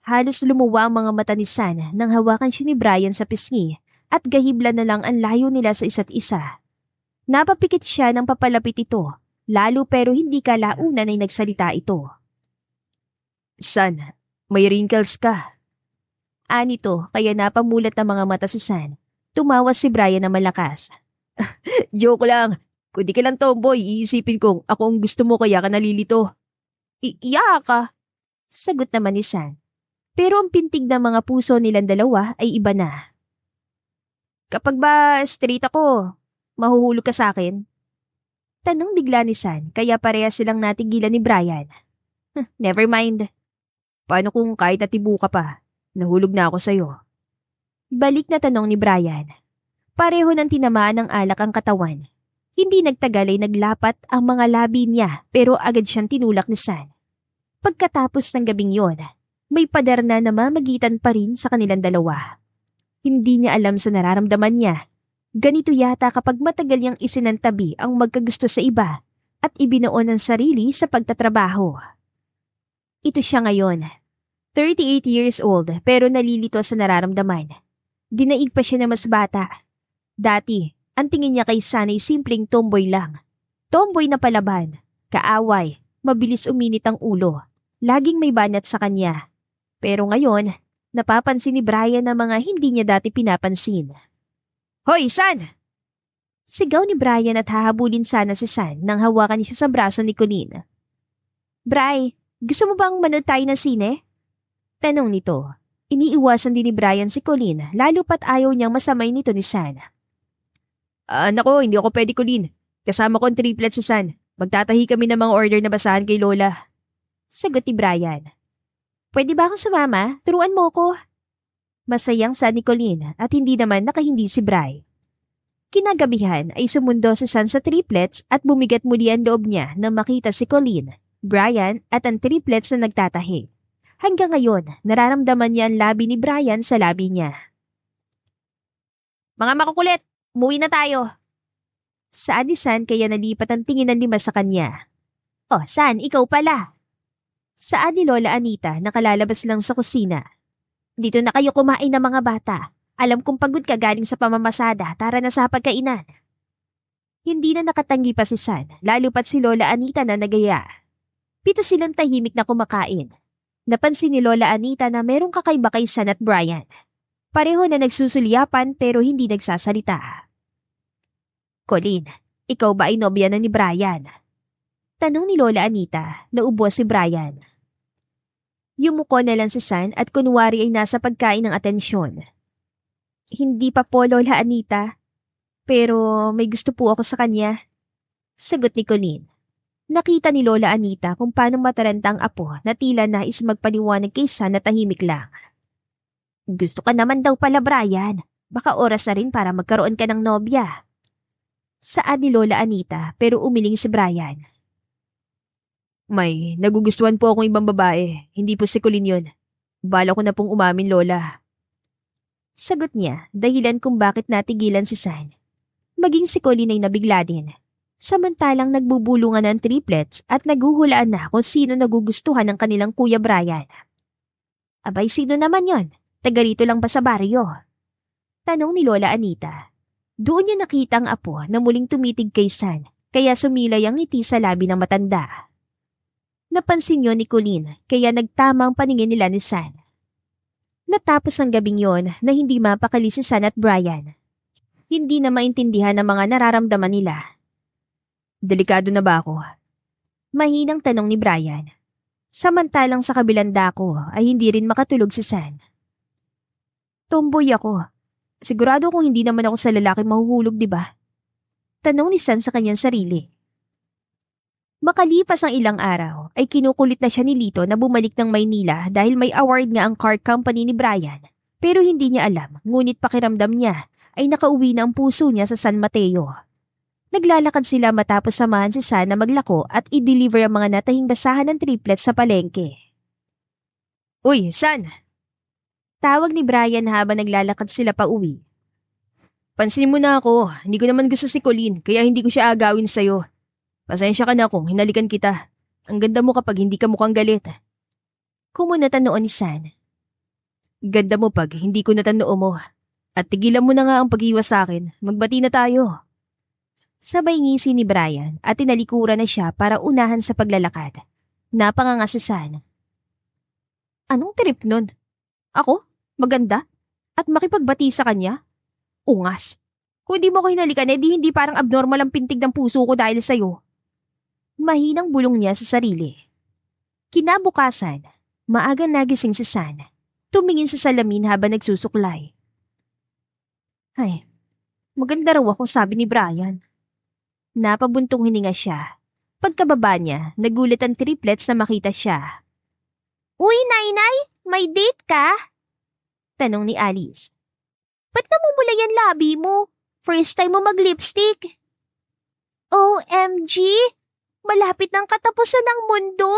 Halos lumuwa ang mga mata ni San nang hawakan siya ni Brian sa pisngi at gahibla na lang ang layo nila sa isa't isa. Napapikit siya nang papalapit ito, lalo pero hindi kalaunan ay nagsalita ito. San, may wrinkles ka. Anito kaya napamulat ng mga mata si San. Tumawa si Brian na malakas. Joke lang. Kung di ka lang tomboy, iisipin kong ako ang gusto mo kaya ka nalilito. Iya ka, sagot naman ni San. Pero ang pintig ng mga puso nilang dalawa ay iba na. Kapag ba straight ako, mahuhulog ka sa akin? Tanong bigla ni San kaya pareha silang natigilan ni Brian. Never mind. Paano kung kahit natibo ka pa? Nahulog na ako sa'yo. Balik na tanong ni Brian. Pareho ng tinamaan ng alak ang katawan. Hindi nagtagal ay naglapat ang mga labi niya pero agad siyang tinulak ni San. Pagkatapos ng gabing yon, may pader na namamagitan pa rin sa kanilang dalawa. Hindi niya alam sa nararamdaman niya. Ganito yata kapag matagal niyang isinantabi ang magkagusto sa iba at ibinuon ang sarili sa pagtatrabaho. Ito siya ngayon. 38 years old pero nalilito sa nararamdaman. Dinaig pa siya na mas bata. Dati, ang tingin niya kay San ay simpleng tomboy lang. Tomboy na palaban, kaaway, mabilis uminit ang ulo. Laging may banat sa kanya. Pero ngayon, napapansin ni Brian na mga hindi niya dati pinapansin. Hoy, San! Sigaw ni Brian at hahabulin sana si San nang hawakan niya sa braso ni Colleen. Bri, gusto mo bang manood tayo ng sine? Tanong nito. Iniiwasan din ni Brian si Colleen lalo pat ayaw niyang masamay nito ni San. Nako, hindi ako pwede, Colleen. Kasama ko ang triplet si San. Magtatahi kami ng mga order na basahan kay Lola. Sagot ni Brian. Pwede ba akong sumama? Turuan mo ko. Masayang sa ni Colleen at hindi naman nakahindi si Bri. Kinagabihan ay sumundo si San sa triplets at bumigat muli ang loob niya nang makita si Colleen, Brian at ang triplets na nagtatahi. Hanggang ngayon, nararamdaman niya ang labi ni Brian sa labi niya. Mga makukulit, umuwi na tayo. Saad ni San kaya nalipat ang tingin ng lima sa kanya. Oh, San, ikaw pala. Saad ni Lola Anita nakalalabas lang sa kusina. Dito na kayo kumain ng mga bata. Alam kong pagod ka galing sa pamamasada, tara na sa pagkainan. Hindi na nakatanggi pa si San, lalo pat si Lola Anita na nagaya. Pito silang tahimik na kumakain. Napansin ni Lola Anita na merong kakaiba kay San at Brian. Pareho na nagsusulyapan pero hindi nagsasalita. Colleen, ikaw ba ay nobya na ni Brian? Tanong ni Lola Anita na ubos si Brian. Yumuko na lang si San at kunwari ay nasa pagkain ng atensyon. Hindi pa po, Lola Anita. Pero may gusto po ako sa kanya. Sagot ni Colleen. Nakita ni Lola Anita kung paano mataranta ang apo na tila nais magpaliwanag kay San na tahimik lang. Gusto ka naman daw pala, Brian. Baka oras na rin para magkaroon ka ng nobya. Saad ni Lola Anita pero umiling si Brian. May nagugustuhan po akong ibang babae. Hindi po si Colleen yun. Bala ko na pong umamin, Lola. Sagot niya dahilan kung bakit natigilan si San. Maging si Colleen ay nabigla din. Samantalang nagbubulungan ng triplets at naghuhulaan na kung sino nagugustuhan ng kanilang Kuya Brian. Abay, sino naman yon? Taga rito lang ba sa baryo? Tanong ni Lola Anita. Doon niya nakita ang apo na muling tumitig kay San, kaya sumilay ang ngiti sa labi ng matanda. Napansin yon ni Colleen, kaya nagtama ang paningin nila ni San. Natapos ang gabing yon na hindi mapakali si San at Brian. Hindi na maintindihan ang mga nararamdaman nila. Delikado na ba ako? Mahinang tanong ni Brian. Samantalang sa kabilang dako ay hindi rin makatulog si San. Tomboy ako. Sigurado kung hindi naman ako sa lalaki mahuhulog, di ba? Tanong ni San sa kanyang sarili. Makalipas ang ilang araw ay kinukulit na siya ni Lito na bumalik ng Maynila dahil may award nga ang car company ni Brian. Pero hindi niya alam, ngunit pakiramdam niya ay nakauwi na ang puso niya sa San Mateo. Naglalakad sila matapos samahan si San na maglako at i-deliver ang mga natahing basahan ng triplets sa palengke. Uy, San! Tawag ni Brian habang naglalakad sila pa uwi. Pansinin mo na ako, hindi ko naman gusto si Colleen kaya hindi ko siya agawin sa'yo. Pasensya ka na kung hinalikan kita. Ang ganda mo kapag hindi ka mukhang galit. Kumunat ang noon ni San. Ganda mo pag hindi ko natanoo mo. At tigilan mo na nga ang pag-iwas sa akin. Magbati na tayo. Sabay ngisi ni Brian at tinalikuran na siya para unahan sa paglalakad. Napangangasisan. Anong trip nun? Ako? Maganda? At makipagbati sa kanya? Ungas. Kung di mo ko hinalikan, di hindi parang abnormal ang pintig ng puso ko dahil sa'yo. Mahinang bulong niya sa sarili. Kinabukasan, maagang nagising si San. Tumingin sa salamin habang nagsusuklay. Ay, maganda raw ako, sabi ni Brian. Napabuntong hininga siya. Pagkababa niya, nagulat ang triplets na makita siya. Uy, Nainay! May date ka? Tanong ni Alice. Ba't namumula yan labi mo? First time mo mag-lipstick. OMG! Malapit ng katapusan ng mundo!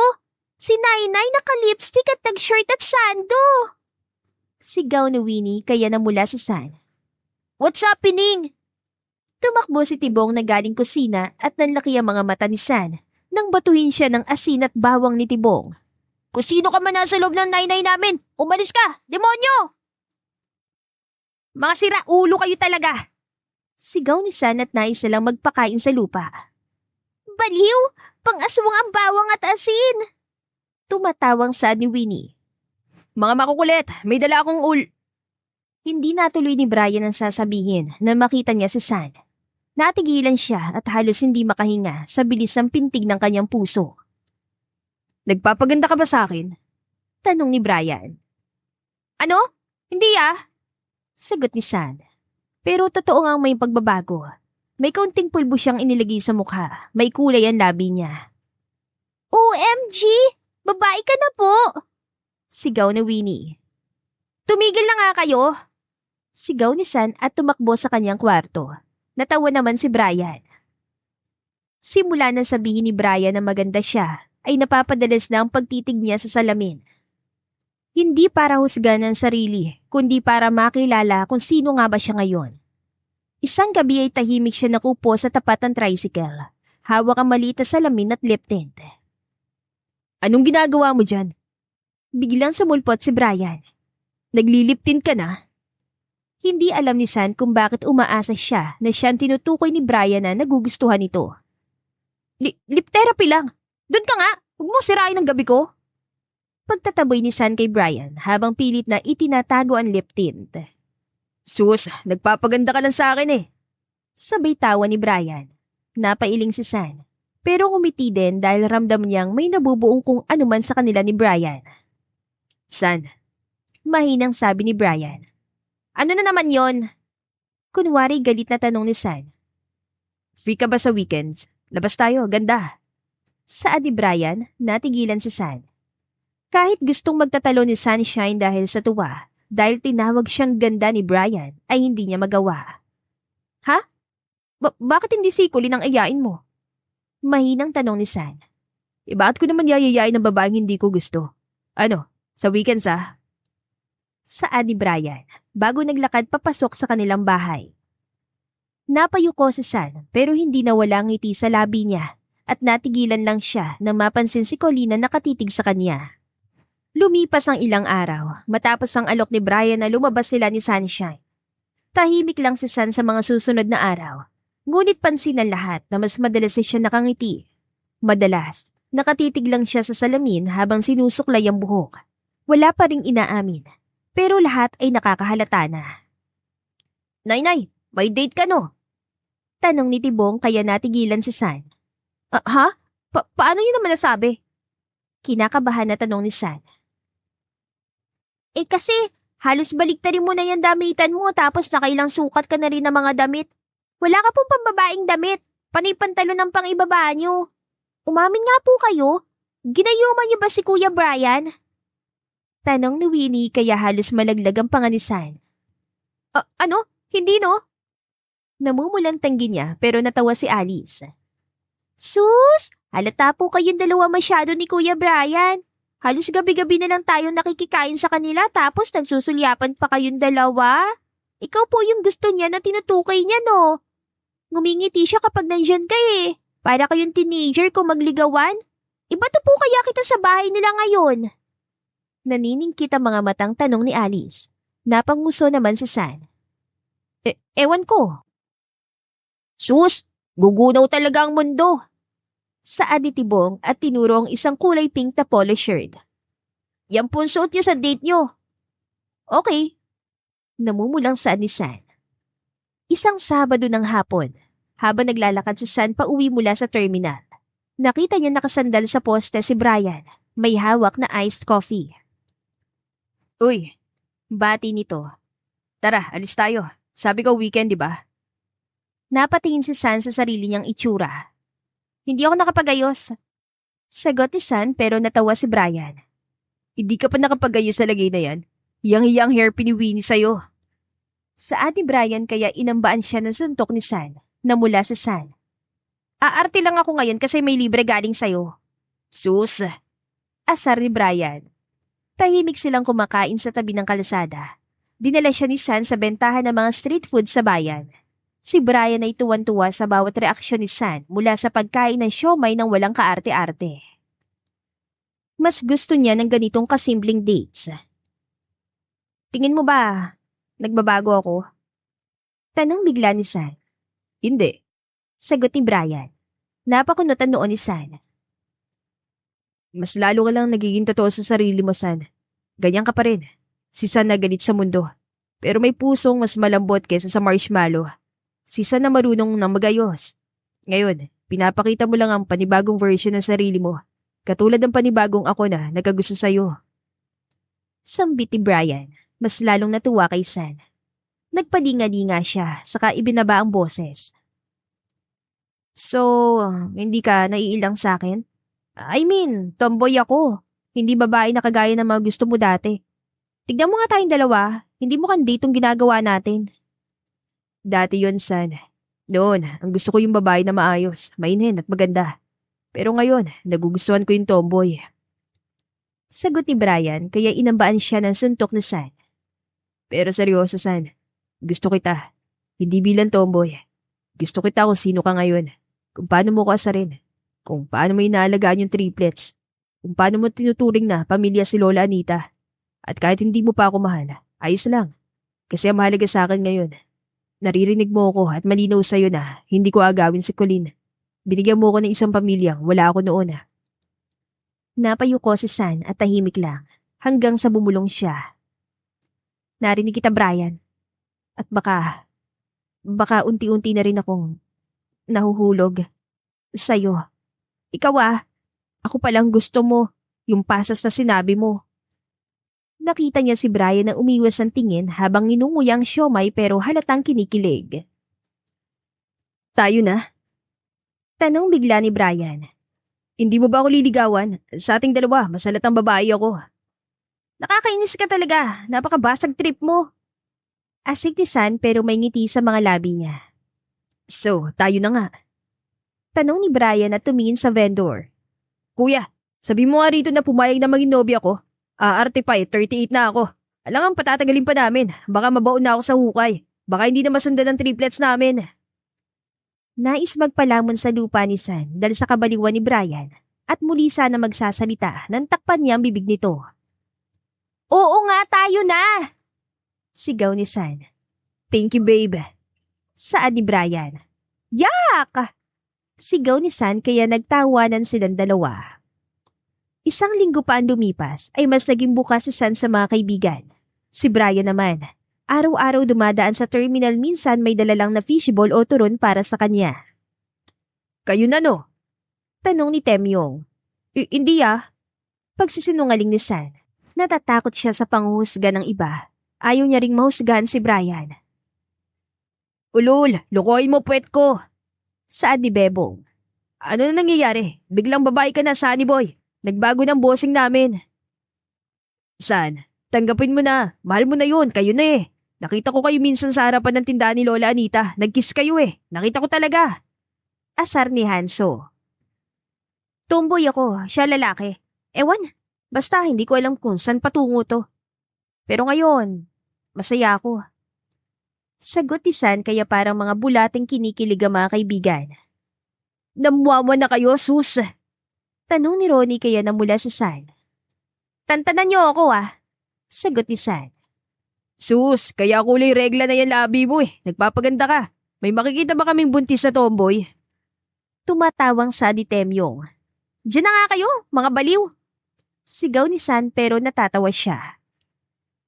Si Nainay naka-lipstick at nag-shirt at sando! Sigaw ni Winnie kaya namula sa San. What's happening? Tumakbo si Tibong na galing kusina at nanlaki ang mga mata ni San nang batuhin siya ng asin at bawang ni Tibong. Kung sino ka man nasa loob ng Nainay namin, umalis ka! Demonyo! Mga sira ulo kayo talaga! Sigaw ni San at nais na lang magpakain sa lupa. Baliw! Pang-aswang ang bawang at asin! Tumatawang sad ni Winnie. Mga makukulit, may dala akong Hindi natuloy ni Brian ang sasabihin na makita niya si San. Natigilan siya at halos hindi makahinga sa bilis ng pintig ng kanyang puso. Nagpapaganda ka ba sa akin? Tanong ni Brian. Ano? Hindi Sagot ni San. Pero totoo ngang may pagbabago. May kaunting pulbo siyang inilagay sa mukha. May kulay ang labi niya. OMG! Babae ka na po! Sigaw ni Winnie. Tumigil na nga kayo! Sigaw ni San at tumakbo sa kanyang kwarto. Natawa naman si Brian. Simula nang sabihin ni Brian na maganda siya, ay napapadalas na ang pagtitig niya sa salamin. Hindi para husgan ang sarili, kundi para makilala kung sino nga ba siya ngayon. Isang gabi ay tahimik siya nakupo sa tapat ng tricycle. Hawak ang maliit na salamin at lip tint. Anong ginagawa mo dyan? Biglang sumulpot si Brian. Naglilip tint ka na? Hindi alam ni San kung bakit umaasa siya na siyang tinutukoy ni Brian na nagugustuhan ito. Lip therapy lang. Doon ka nga, huwag mo sirain ang gabi ko. Pagtataboy ni San kay Brian habang pilit na itinatago ang lip tint. Sus, nagpapaganda ka lang sa akin eh. Sabay tawa ni Brian. Napailing si San. Pero umiti din dahil ramdam niyang may nabubuong kung anuman sa kanila ni Brian. San? Mahinang sabi ni Brian. Ano na naman yon? Kunwari galit na tanong ni San. Free ka ba sa weekends? Labas tayo, ganda. Saad ni Brian, natigilan si San. Kahit gustong magtatalo ni Sunshine dahil sa tuwa, dahil tinawag siyang ganda ni Brian, ay hindi niya magawa. Ha? Bakit hindi si Colleen ang ayain mo? Mahinang tanong ni San. Bakit ko naman yayayain ng babaeng hindi ko gusto? Ano, sa weekends Saad ni Brian, bago naglakad papasok sa kanilang bahay. Napayuko si San pero hindi nawala ang ngiti sa labi niya at natigilan lang siya nang mapansin si Colleen na nakatitig sa kanya. Lumipas ang ilang araw matapos ang alok ni Brian na lumabas sila ni Sunshine. Tahimik lang si San sa mga susunod na araw. Ngunit pansin ng lahat na mas madalas siya nakangiti. Madalas, nakatitig lang siya sa salamin habang sinusuklay ang buhok. Wala pa ring inaamin, pero lahat ay nakakahalata na. Nay, may date ka no? Tanong ni Tibong kaya natigilan si San. Ha? Paano yun naman nasabi? Kinakabahan na tanong ni San. Kasi halos baliktarin mo na yung damitan mo tapos nakailang sukat ka na rin ng mga damit. Wala ka pong pambabaing damit, panay pantalo ng pang-ibaba nyo. Umamin nga po kayo, ginayuman niyo ba si Kuya Brian? Tanong ni Winnie kaya halos malaglag ang panganisan. Ano? Hindi no? Namumulang tanggi niya pero natawa si Alice. Sus! Halata po kayong dalawa masyado ni Kuya Brian. Halos gabi-gabi na lang tayong nakikikain sa kanila tapos nagsusulyapan pa kayong dalawa. Ikaw po yung gusto niya na tinutukay niya no? Ngumingiti siya kapag nandyan ka eh. Para kayong teenager kung magligawan. Iba to po kaya kita sa bahay nila ngayon. Naniningkit ang mga matang tanong ni Alice. Napanguso naman si San. Ewan ko. Sus, gugunaw talaga ang mundo. Saad ni Tibong at tinuro ang isang kulay pink na polo shirt. Yan po ang suot niyo sa date niyo. Okay. Namumulang saad ni San. Isang Sabado ng hapon, habang naglalakad si San pauwi mula sa terminal, nakita niya nakasandal sa poste si Brian, may hawak na iced coffee. Uy, bati nito. Tara, alis tayo. Sabi ko weekend, di ba? Napatingin si San sa sarili niyang itsura. Hindi ako nakapagayos. Sagot ni San pero natawa si Brian. Hindi ka pa nakapagayos sa lagay na yan. Hiyang-hiyang hairpin ni Winnie sa'yo. Saad ni Brian kaya inambaan siya ng suntok ni San na mula sa San. Aarte lang ako ngayon kasi may libre galing sa'yo. Sus. Asar ni Brian. Tahimik silang kumakain sa tabi ng kalsada. Dinala siya ni San sa bentahan ng mga street food sa bayan. Si Brian ay tuwan-tuwa sa bawat reaksyon ni San mula sa pagkain ng siomay ng walang kaarte-arte. Mas gusto niya ng ganitong kasimpleng dates. Tingin mo ba, nagbabago ako? Tanong bigla ni San. Hindi. Sagot ni Brian. Napakunutan noon ni San. Mas lalo ka lang nagiging totoo sa sarili mo, San. Ganyan ka pa rin. Si San na galit sa mundo. Pero may pusong mas malambot kesa sa marshmallow. Si San na marunong nang magayos. Ngayon, pinapakita mo lang ang panibagong version ng sarili mo. Katulad ng panibagong ako na nagkagusto sa'yo. Sambit ni Brian. Mas lalong natuwa kay San. Nagpalinga-linga siya, saka ibinaba ang boses. So, hindi ka naiilang sa akin? I mean, tomboy ako. Hindi babae na kagaya ng mga gusto mo dati. Tignan mo nga tayong dalawa, hindi mo kan ditong ginagawa natin. Dati yon, San. Noon, ang gusto ko yung babae na maayos, mainhin at maganda. Pero ngayon, nagugustuhan ko yung tomboy. Sagot ni Brian kaya inambaan siya ng suntok ni San. Pero seryoso, San. Gusto kita. Hindi bilang tomboy. Gusto kita kung sino ka ngayon. Kung paano mo ko asarin. Kung paano mo inaalagaan yung triplets. Kung paano mo tinuturing na pamilya si Lola Anita. At kahit hindi mo pa ako mahal, ayos lang. Kasi ang mahalaga sa akin ngayon. Naririnig mo ko at malinaw sa'yo na hindi ko agawin si Colleen. Binigyan mo ko ng isang pamilyang wala ako noon. Napayuko si San at tahimik lang hanggang sa bumulong siya. Narinig kita, Brian. At baka unti-unti na rin akong nahuhulog sa'yo. Ikaw ako palang gusto mo, yung pasas na sinabi mo. Nakita niya si Brian na umiwas ang tingin habang ninunguya ang siomay pero halatang kinikilig. Tayo na? Tanong bigla ni Brian. Hindi mo ba ako liligawan? Sa ating dalawa, masalatang babae ako. Nakakainis ka talaga, napakabasag trip mo. Asik ni San pero may ngiti sa mga labi niya. So, tayo na nga. Tanong ni Brian at tumingin sa vendor. Kuya, sabi mo nga rito na pumayag na maging nobya ko. Aarte pa 38 na ako. Alangang patatagalin pa namin. Baka mabaon na ako sa hukay. Baka hindi na masundan ang triplets namin. Nais magpalamon sa lupa ni San dahil sa kabaliwan ni Brian at muli sana magsasalita nang takpan niya ang bibig nito. Oo nga, tayo na! Sigaw ni San. Thank you, babe. Saad ni Brian. Yak! Sigaw ni San kaya nagtawanan silang dalawa. Isang linggo pa ang lumipas ay mas naging bukas si San sa mga kaibigan. Si Brian naman, araw-araw dumadaan sa terminal, minsan may dala lang na fishball o turon para sa kanya. Kayo na no? Tanong ni Temyong. Hindi Pagsisinungaling ni San. Natatakot siya sa panghuhusga ng iba. Ayaw niya ring mahusgahan si Brian. Ulul, lukoy mo puwet ko. Saad ni Bebong. Ano na nangyayari? Biglang babae ka na, Sunny Boy. Nagbago ng bossing namin. San, tanggapin mo na. Mahal mo na yun, kayo na eh. Nakita ko kayo minsan sa harapan ng tindahan ni Lola Anita. Nag-kiss kayo eh. Nakita ko talaga. Asar ni Hanso. Tomboy ako, siya lalaki. Ewan, basta hindi ko alam kung saan patungo to. Pero ngayon, masaya ako. Sagot ni San kaya parang mga bulating kinikilig ang mga kaibigan. Namuwawa na kayo, sus. Tanong ni Ronnie kaya namula sa San. Tantanan niyo ako Sagot ni San. Sus, kaya kulay regla na yan labi mo eh. Nagpapaganda ka. May makikita ba kaming buntis na tomboy? Tumatawang sa ni Temyong. Diyan na nga kayo, mga baliw! Sigaw ni San pero natatawa siya.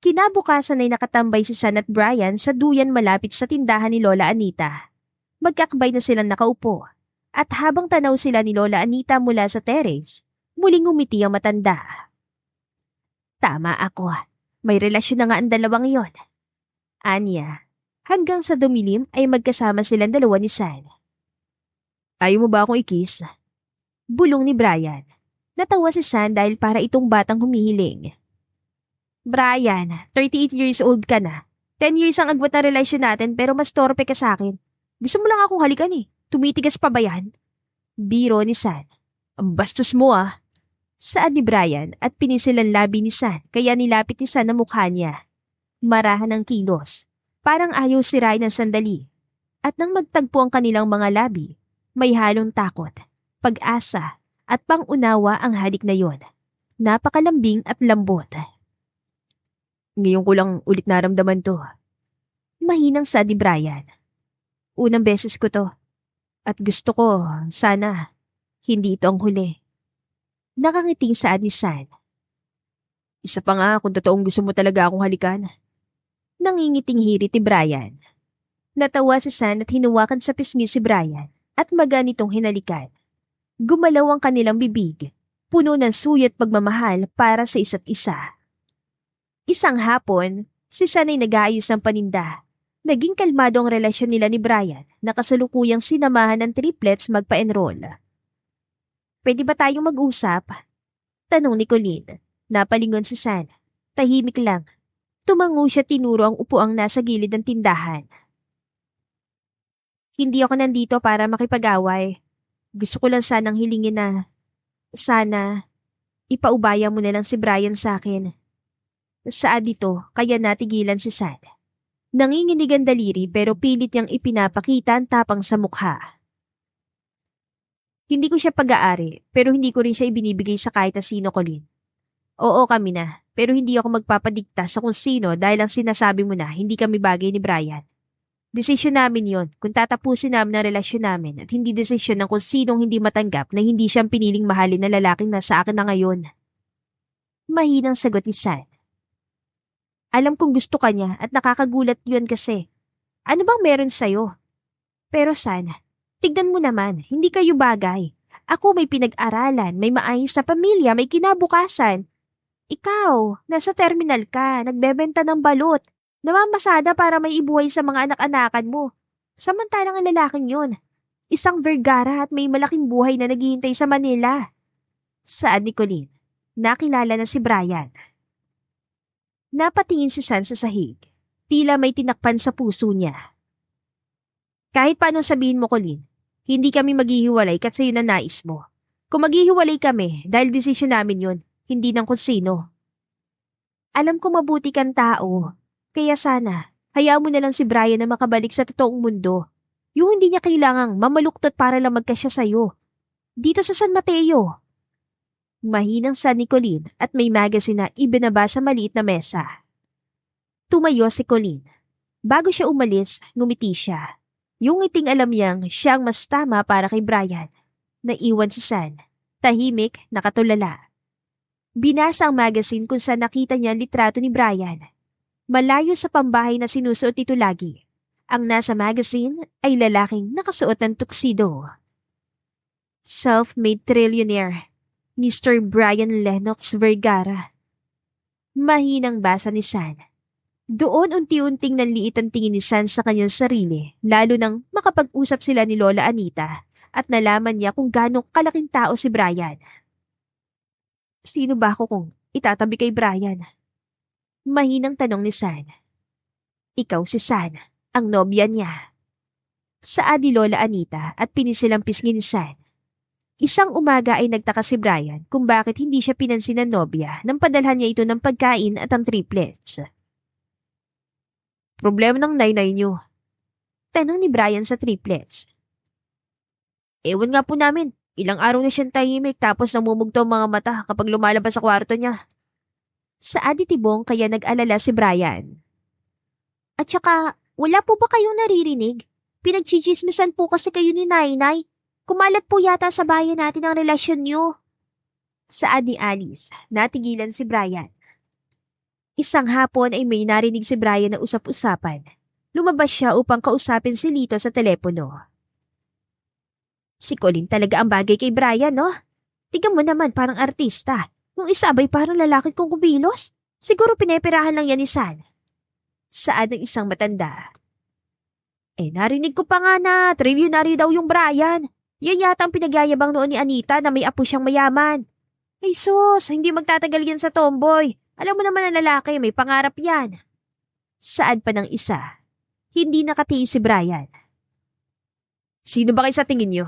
Kinabukasan ay nakatambay si San at Brian sa duyan malapit sa tindahan ni Lola Anita. Magkakabay na silang nakaupo. At habang tanaw sila ni Lola Anita mula sa terrace, muling ngumiti ang matanda. Tama ako. May relasyon na nga ang dalawang yon. Anya, hanggang sa dumilim ay magkasama silang dalawa ni San. Ayaw mo ba akong ikis? Bulong ni Brian. Natawa si San dahil para itong batang humihiling. Brian, 38 years old ka na. 10 years ang agwat na relasyon natin pero mas torpe ka sa akin. Gusto mo lang akong halikan eh. Tumitigas pa ba yan? Biro ni San. Ang bastos mo ah. Saad ni Brian at pinisil ang labi ni San kaya nilapit ni San ang mukha niya. Marahan ang kilos. Parang ayaw sirain ng sandali. At nang magtagpo ang kanilang mga labi, may halong takot, pag-asa at pangunawa ang halik na yon. Napakalambing at lambot. Ngayon ko lang ulit naramdaman to. Mahinang saad ni Brian. Unang beses ko to. At gusto ko, sana, hindi ito ang huli. Nakangiting saad ni San. Isa pa nga kung totoong gusto mo talaga akong halikan. Nangingiting hirit ni Brian. Natawa si San at hinuwakan sa pisngi si Brian at maganitong hinalikan. Gumalaw ang kanilang bibig, puno ng suyat pagmamahal para sa isa't isa. Isang hapon, si San ay nag-aayos ng paninda. Naging kalmado ang relasyon nila ni Brian na kasalukuyang sinamahan ng triplets magpa-enroll. Pwede ba tayong mag-usap? Tanong ni Colleen. Napalingon si San. Tahimik lang. Tumango siya tinuro ang upuang nasa gilid ng tindahan. Hindi ako nandito para makipag-away. Gusto ko lang sanang hilingin na, sana, ipaubaya mo na lang si Brian sa akin. Saad dito, kaya natigilan si San. Nanginginig ang daliri pero pilit niyang ipinapakita ang tapang sa mukha. Hindi ko siya pag-aari pero hindi ko rin siya ibinibigay sa kahit na sino, Colleen. Oo kami na, pero hindi ako magpapadikta sa kung sino dahil ang sinasabi mo na hindi kami bagay ni Brian. Desisyon namin yon kung tatapusin namin ang relasyon namin at hindi desisyon ng kung sinong hindi matanggap na hindi siyang piniling mahalin na lalaking nasa akin na ngayon. Mahinang sagot ni San. Alam kong gusto ka niya at nakakagulat yun kasi. Ano bang meron sa'yo? Pero San, tignan mo naman, hindi kayo bagay. Ako may pinag-aralan, may maayos na pamilya, may kinabukasan. Ikaw, nasa terminal ka, nagbebenta ng balot. Namamasada para may ibuhay sa mga anak-anakan mo. Samantalang ang lalaking yun, isang Vergara at may malaking buhay na naghihintay sa Manila. Saad ni Colleen, nakilala na si Brian. Napatingin si San sa sahig. Tila may tinakpan sa puso niya. Kahit paano sabihin mo, Colleen, hindi kami maghihiwalay kasi yun ang nais mo. Kung maghihiwalay kami dahil desisyon namin yun, hindi ng kung sino. Alam ko mabuti kang tao. Kaya sana, hayaan mo na lang si Brian na makabalik sa totoong mundo. Yung hindi niya kailangang mamaluktot para lang magkasya sa'yo. Dito sa San Mateo. Mahinang sa ni Colleen at may magazine na ibinaba sa maliit na mesa. Tumayo si Colleen. Bago siya umalis, ngumiti siya. Yung ngiting alam niyang siyang mas tama para kay Brian. Naiwan si San. Tahimik, nakatulala. Binasa ang magazine kung saan nakita niya ang litrato ni Brian. Malayo sa pambahay na sinusuot ito lagi. Ang nasa magazine ay lalaking nakasuot ng tuxedo. Self-made trillionaire, Mr. Brian Lennox Vergara. Mahinang basa ni San. Doon unti-unting nanliit ang tingin ni San sa kanyang sarili, lalo nang makapag-usap sila ni Lola Anita at nalaman niya kung gaano kalaking tao si Brian. Sino ba ako kung itatabi kay Brian? Mahinang tanong ni San. Ikaw si San, ang nobya niya. Saad ni Lola Anita at pinisilang pisngi ni San. Isang umaga ay nagtaka si Brian kung bakit hindi siya pinansin ng nobya nang padalhan niya ito ng pagkain at ang triplets. Problema ng nainay niyo? Tanong ni Brian sa triplets. Ewan nga po namin, ilang araw na siyang tahimik tapos namumugto ang mga mata kapag lumalabas sa kwarto niya. Saad ni Tibong kaya nag-alala si Brian. At saka, wala po ba kayong naririnig? Pinagchichismisan po kasi kayo ni Nainay. Kumalat po yata sa bayan natin ang relasyon niyo. Saad ni Alice, natigilan si Brian. Isang hapon ay may narinig si Brian na usap-usapan. Lumabas siya upang kausapin si Lito sa telepono. Si Colin talaga ang bagay kay Brian, no? Tignan mo naman parang artista. Yung isa abay parang lalaki kong kumilos. Siguro pineperahan lang yan ni San. Saad ng isang matanda. Narinig ko pa nga na trilyonaryo daw yung Brian. Yan yata ang pinagyayabang noon ni Anita na may apo siyang mayaman. Ay sus, hindi magtatagal yan sa tomboy. Alam mo naman ang lalaki, may pangarap yan. Saad pa ng isa. Hindi nakatiis si Brian. Sino ba kayo sa tingin niyo?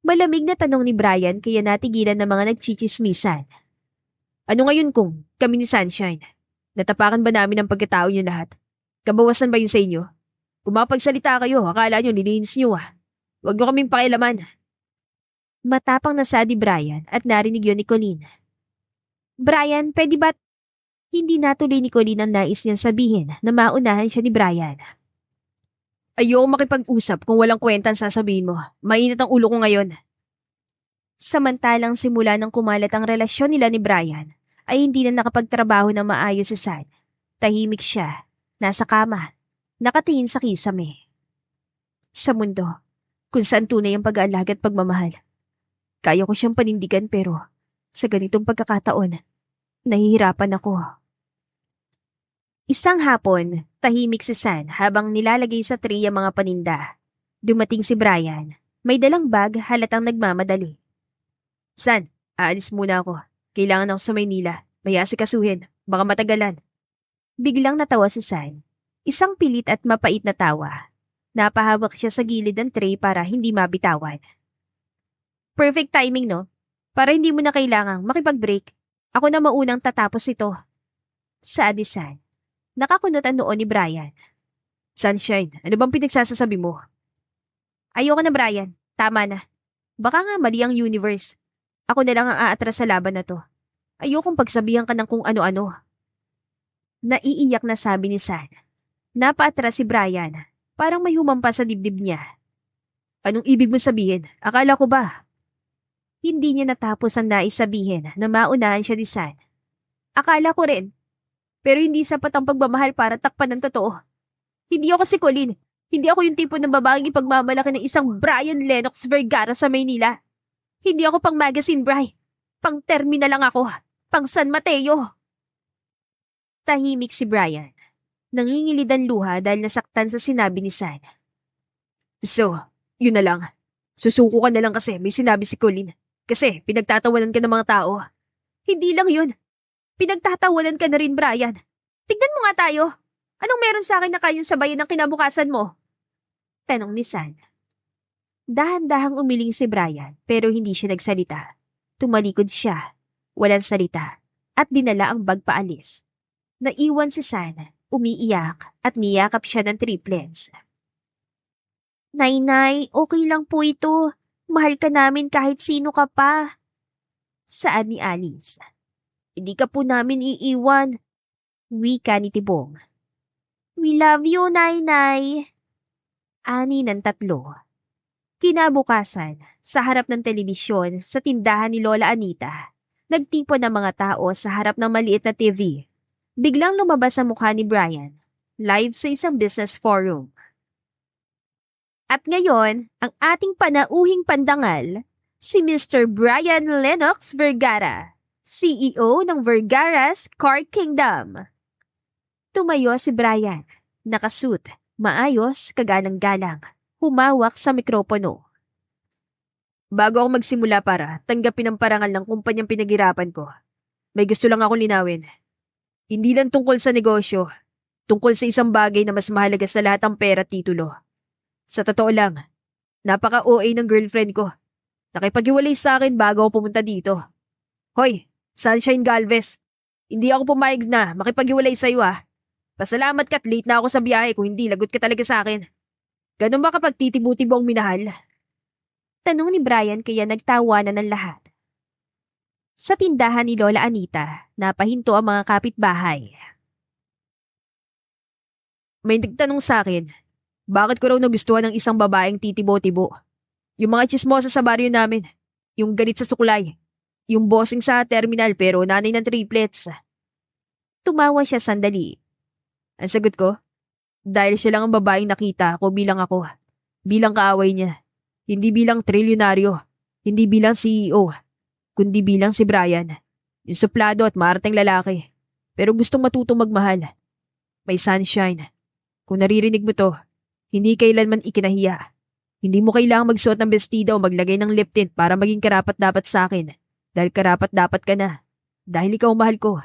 Malamig na tanong ni Brian kaya natigilan ng mga nagchichismisan. Ano ngayon kung kami ni Sunshine? Natapakan ba namin ang pagkatao niyo lahat? Kabawasan ba yun sa inyo? Kung makapagsalita kayo, akala niyo nilinis niyo ah. Huwag niyo kaming pakialaman. Matapang na sadi Brian at narinig yun ni Colleen. Brian, pwede ba't hindi natuloy ni Colleen ang nais niyang sabihin na maunahan siya ni Brian? Ayoko makipag-usap kung walang kwenta ang sasabihin mo. Mainit ang ulo ko ngayon. Samantalang simula nang kumalat ang relasyon nila ni Brian, ay hindi na nakapagtrabaho na maayos si San. Tahimik siya, nasa kama, nakatingin sa kisame. Sa mundo, kung saan tunay ang pag-aalaga at pagmamahal. Kaya ko siyang panindigan pero sa ganitong pagkakataon, nahihirapan ako. Isang hapon, tahimik si San habang nilalagay sa tray ang mga paninda. Dumating si Brian. May dalang bag halatang nagmamadali. San, aalis muna ako. Kailangan ako sa Maynila. May asikasuhin. Baka matagalan. Biglang natawa si San. Isang pilit at mapait na tawa. Napahawak siya sa gilid ng tray para hindi mabitawan. Perfect timing, no? Para hindi mo na kailangang makipag-break. Ako na maunang tatapos ito. Saad ni San. Nakakunot ang noon ni Brian. Sunshine, ano bang pinagsasasabi mo? Ayoko na Brian, tama na. Baka nga mali ang universe. Ako na lang ang aatras sa laban na to. Ayokong pagsabihan ka ng kung ano-ano. Naiiyak na sabi ni San. Napaatras si Brian, parang may humampa sa dibdib niya. Anong ibig mo sabihin? Akala ko ba? Hindi niya natapos ang nais sabihin na maunahan siya ni San. Akala ko rin. Pero hindi sapat ang pagmamahal para takpan ng totoo. Hindi ako si Colleen. Hindi ako yung tipo ng babaeng ipagmamalaki ng isang Brian Lennox Vergara sa Maynila. Hindi ako pang magazine bri. Pang terminal lang ako. Pang San Mateo. Tahimik si Brian. Nangingilid ang luha dahil nasaktan sa sinabi ni San. So, yun na lang. Susuko ka na lang kasi may sinabi si Colleen. Kasi pinagtatawanan ka ng mga tao. Hindi lang yun. Pinagtatawanan ka na rin, Brian. Tignan mo nga tayo. Anong meron sa akin na kayang sabayan ng kinabukasan mo? Tanong ni San. Dahan-dahang umiling si Brian pero hindi siya nagsalita. Tumalikod siya, walang salita, at dinala ang bag paalis. Naiwan si San, umiiyak at niyakap siya ng triplets. Nainay, okay lang po ito. Mahal ka namin kahit sino ka pa. Saad ni Alice. Hindi ka po namin iiwan. Wika ni Tibong. We love you, Nainay. Ani ng tatlo. Kinabukasan, sa harap ng telebisyon sa tindahan ni Lola Anita, nagtipon ng mga tao sa harap ng maliit na TV. Biglang lumabas ang mukha ni Brian, live sa isang business forum. At ngayon, ang ating panauhing pandangal, si Mr. Brian Lennox Vergara. CEO ng Vergara's Car Kingdom. Tumayo si Brian, nakasuit, maayos, kaganang-galang, humawak sa mikropono. Bago ako magsimula para tanggapin ang parangal ng kumpanyang pinaghirapan ko, may gusto lang akong linawin. Hindi lang tungkol sa negosyo, tungkol sa isang bagay na mas mahalaga sa lahat ang pera at titulo. Sa totoo lang, napaka-OA ng girlfriend ko. Nakipag-iwalay sa akin bago ako pumunta dito. Hoy! Sunshine Galvez, hindi ako pumayag na makipag-iwalay sa'yo ah. Pasalamat ka't late na ako sa biyahe kung hindi lagot ka talaga sa akin. Ganun ba kapag titibo-tibo ang minahal? Tanong ni Brian kaya nagtawanan ng lahat. Sa tindahan ni Lola Anita, napahinto ang mga kapitbahay. May nagtanong sa akin, bakit ko raw nagustuhan ng isang babaeng titibo-tibo? Yung mga chismosa sa baryo namin. Yung galit sa suklay. Yung bossing sa terminal pero nanay ng triplets. Tumawa siya sandali. Ang sagot ko, dahil siya lang ang babaeng nakita ko bilang ako. Bilang kaaway niya. Hindi bilang trilyonaryo. Hindi bilang CEO. Kundi bilang si Brian. Yung suplado at maarteng lalaki. Pero gustong matutong magmahal. May sunshine. Kung naririnig mo to, hindi kailanman ikinahiya. Hindi mo kailangang magsuot ng bestida o maglagay ng lip tint para maging karapat-dapat sa akin. Dahil karapat-dapat ka na. Dahil ikaw mahal ko.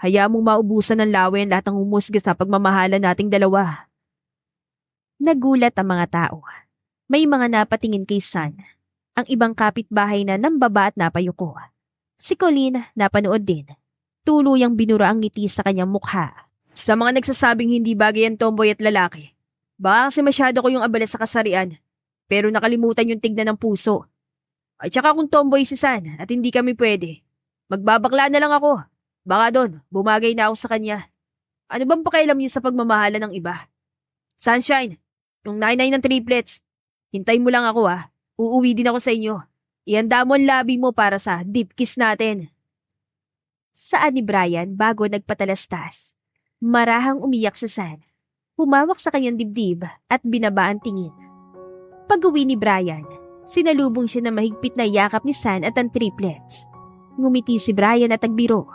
Hayaan mong maubusan ng lawen lahat ng humusga sa pagmamahalan nating dalawa. Nagulat ang mga tao. May mga napatingin kay San. Ang ibang kapitbahay na nambaba at napayuko. Si Colleen napanood din. Tuluyang binura ang ngiti sa kanyang mukha. Sa mga nagsasabing hindi bagay ang tomboy at lalaki, baka kasi masyado ko yung abala sa kasarian, pero nakalimutan yung tignan ng puso. At saka kung tomboy si San at hindi kami pwede, magbabakla na lang ako. Baka doon, bumagay na ako sa kanya. Ano bang pakialam niyo sa pagmamahala ng iba? Sunshine, yung nainay ng triplets, hintay mo lang ako ah. Uuwi din ako sa inyo. Ihanda mo ang labi mo para sa deep kiss natin. Saan ni Brian bago nagpatalastas? Marahang umiyak si San. Humawak sa kanyang dibdib at binaba ang tingin. Pag-uwi ni Brian, sinalubong siya ng mahigpit na yakap ni San at ang triplets. Ngumiti si Brian at nagbiro.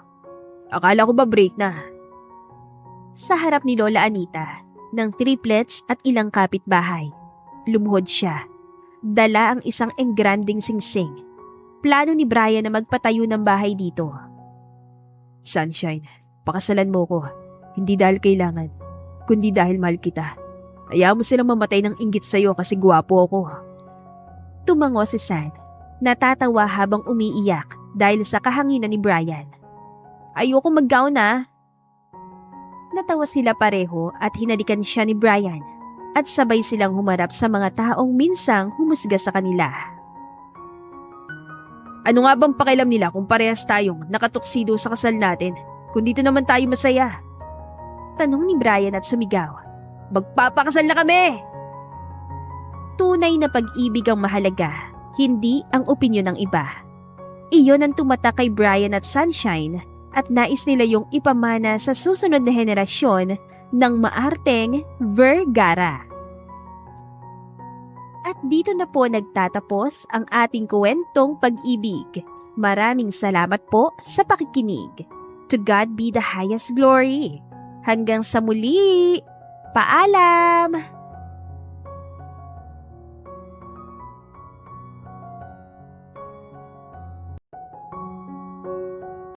Akala ko ba break na? Sa harap ni Lola Anita, ng triplets at ilang kapitbahay, lumuhod siya. Dala ang isang engranding singsing. Plano ni Brian na magpatayo ng bahay dito. Sunshine, pakasalan mo ko. Hindi dahil kailangan, kundi dahil mahal kita. Hayaan mo silang mamatay ng inggit sa'yo kasi gwapo ako. Tumango si San, natatawa habang umiiyak dahil sa kahanginan ni Brian. Ayoko mag-gown na. Natawa sila pareho at hinalikan siya ni Brian at sabay silang humarap sa mga taong minsang humusga sa kanila. Ano nga bang pakialam nila kung parehas tayong nakatuksido sa kasal natin kung dito naman tayo masaya? Tanong ni Brian at sumigaw. Magpapakasal na kami! Tunay na pag-ibig ang mahalaga, hindi ang opinyon ng iba. Iyon ang tumatak kay Brian at Sunshine at nais nila yung ipamana sa susunod na henerasyon ng maarteng Vergara. At dito na po nagtatapos ang ating kwentong pag-ibig. Maraming salamat po sa pakikinig. To God be the highest glory. Hanggang sa muli. Paalam!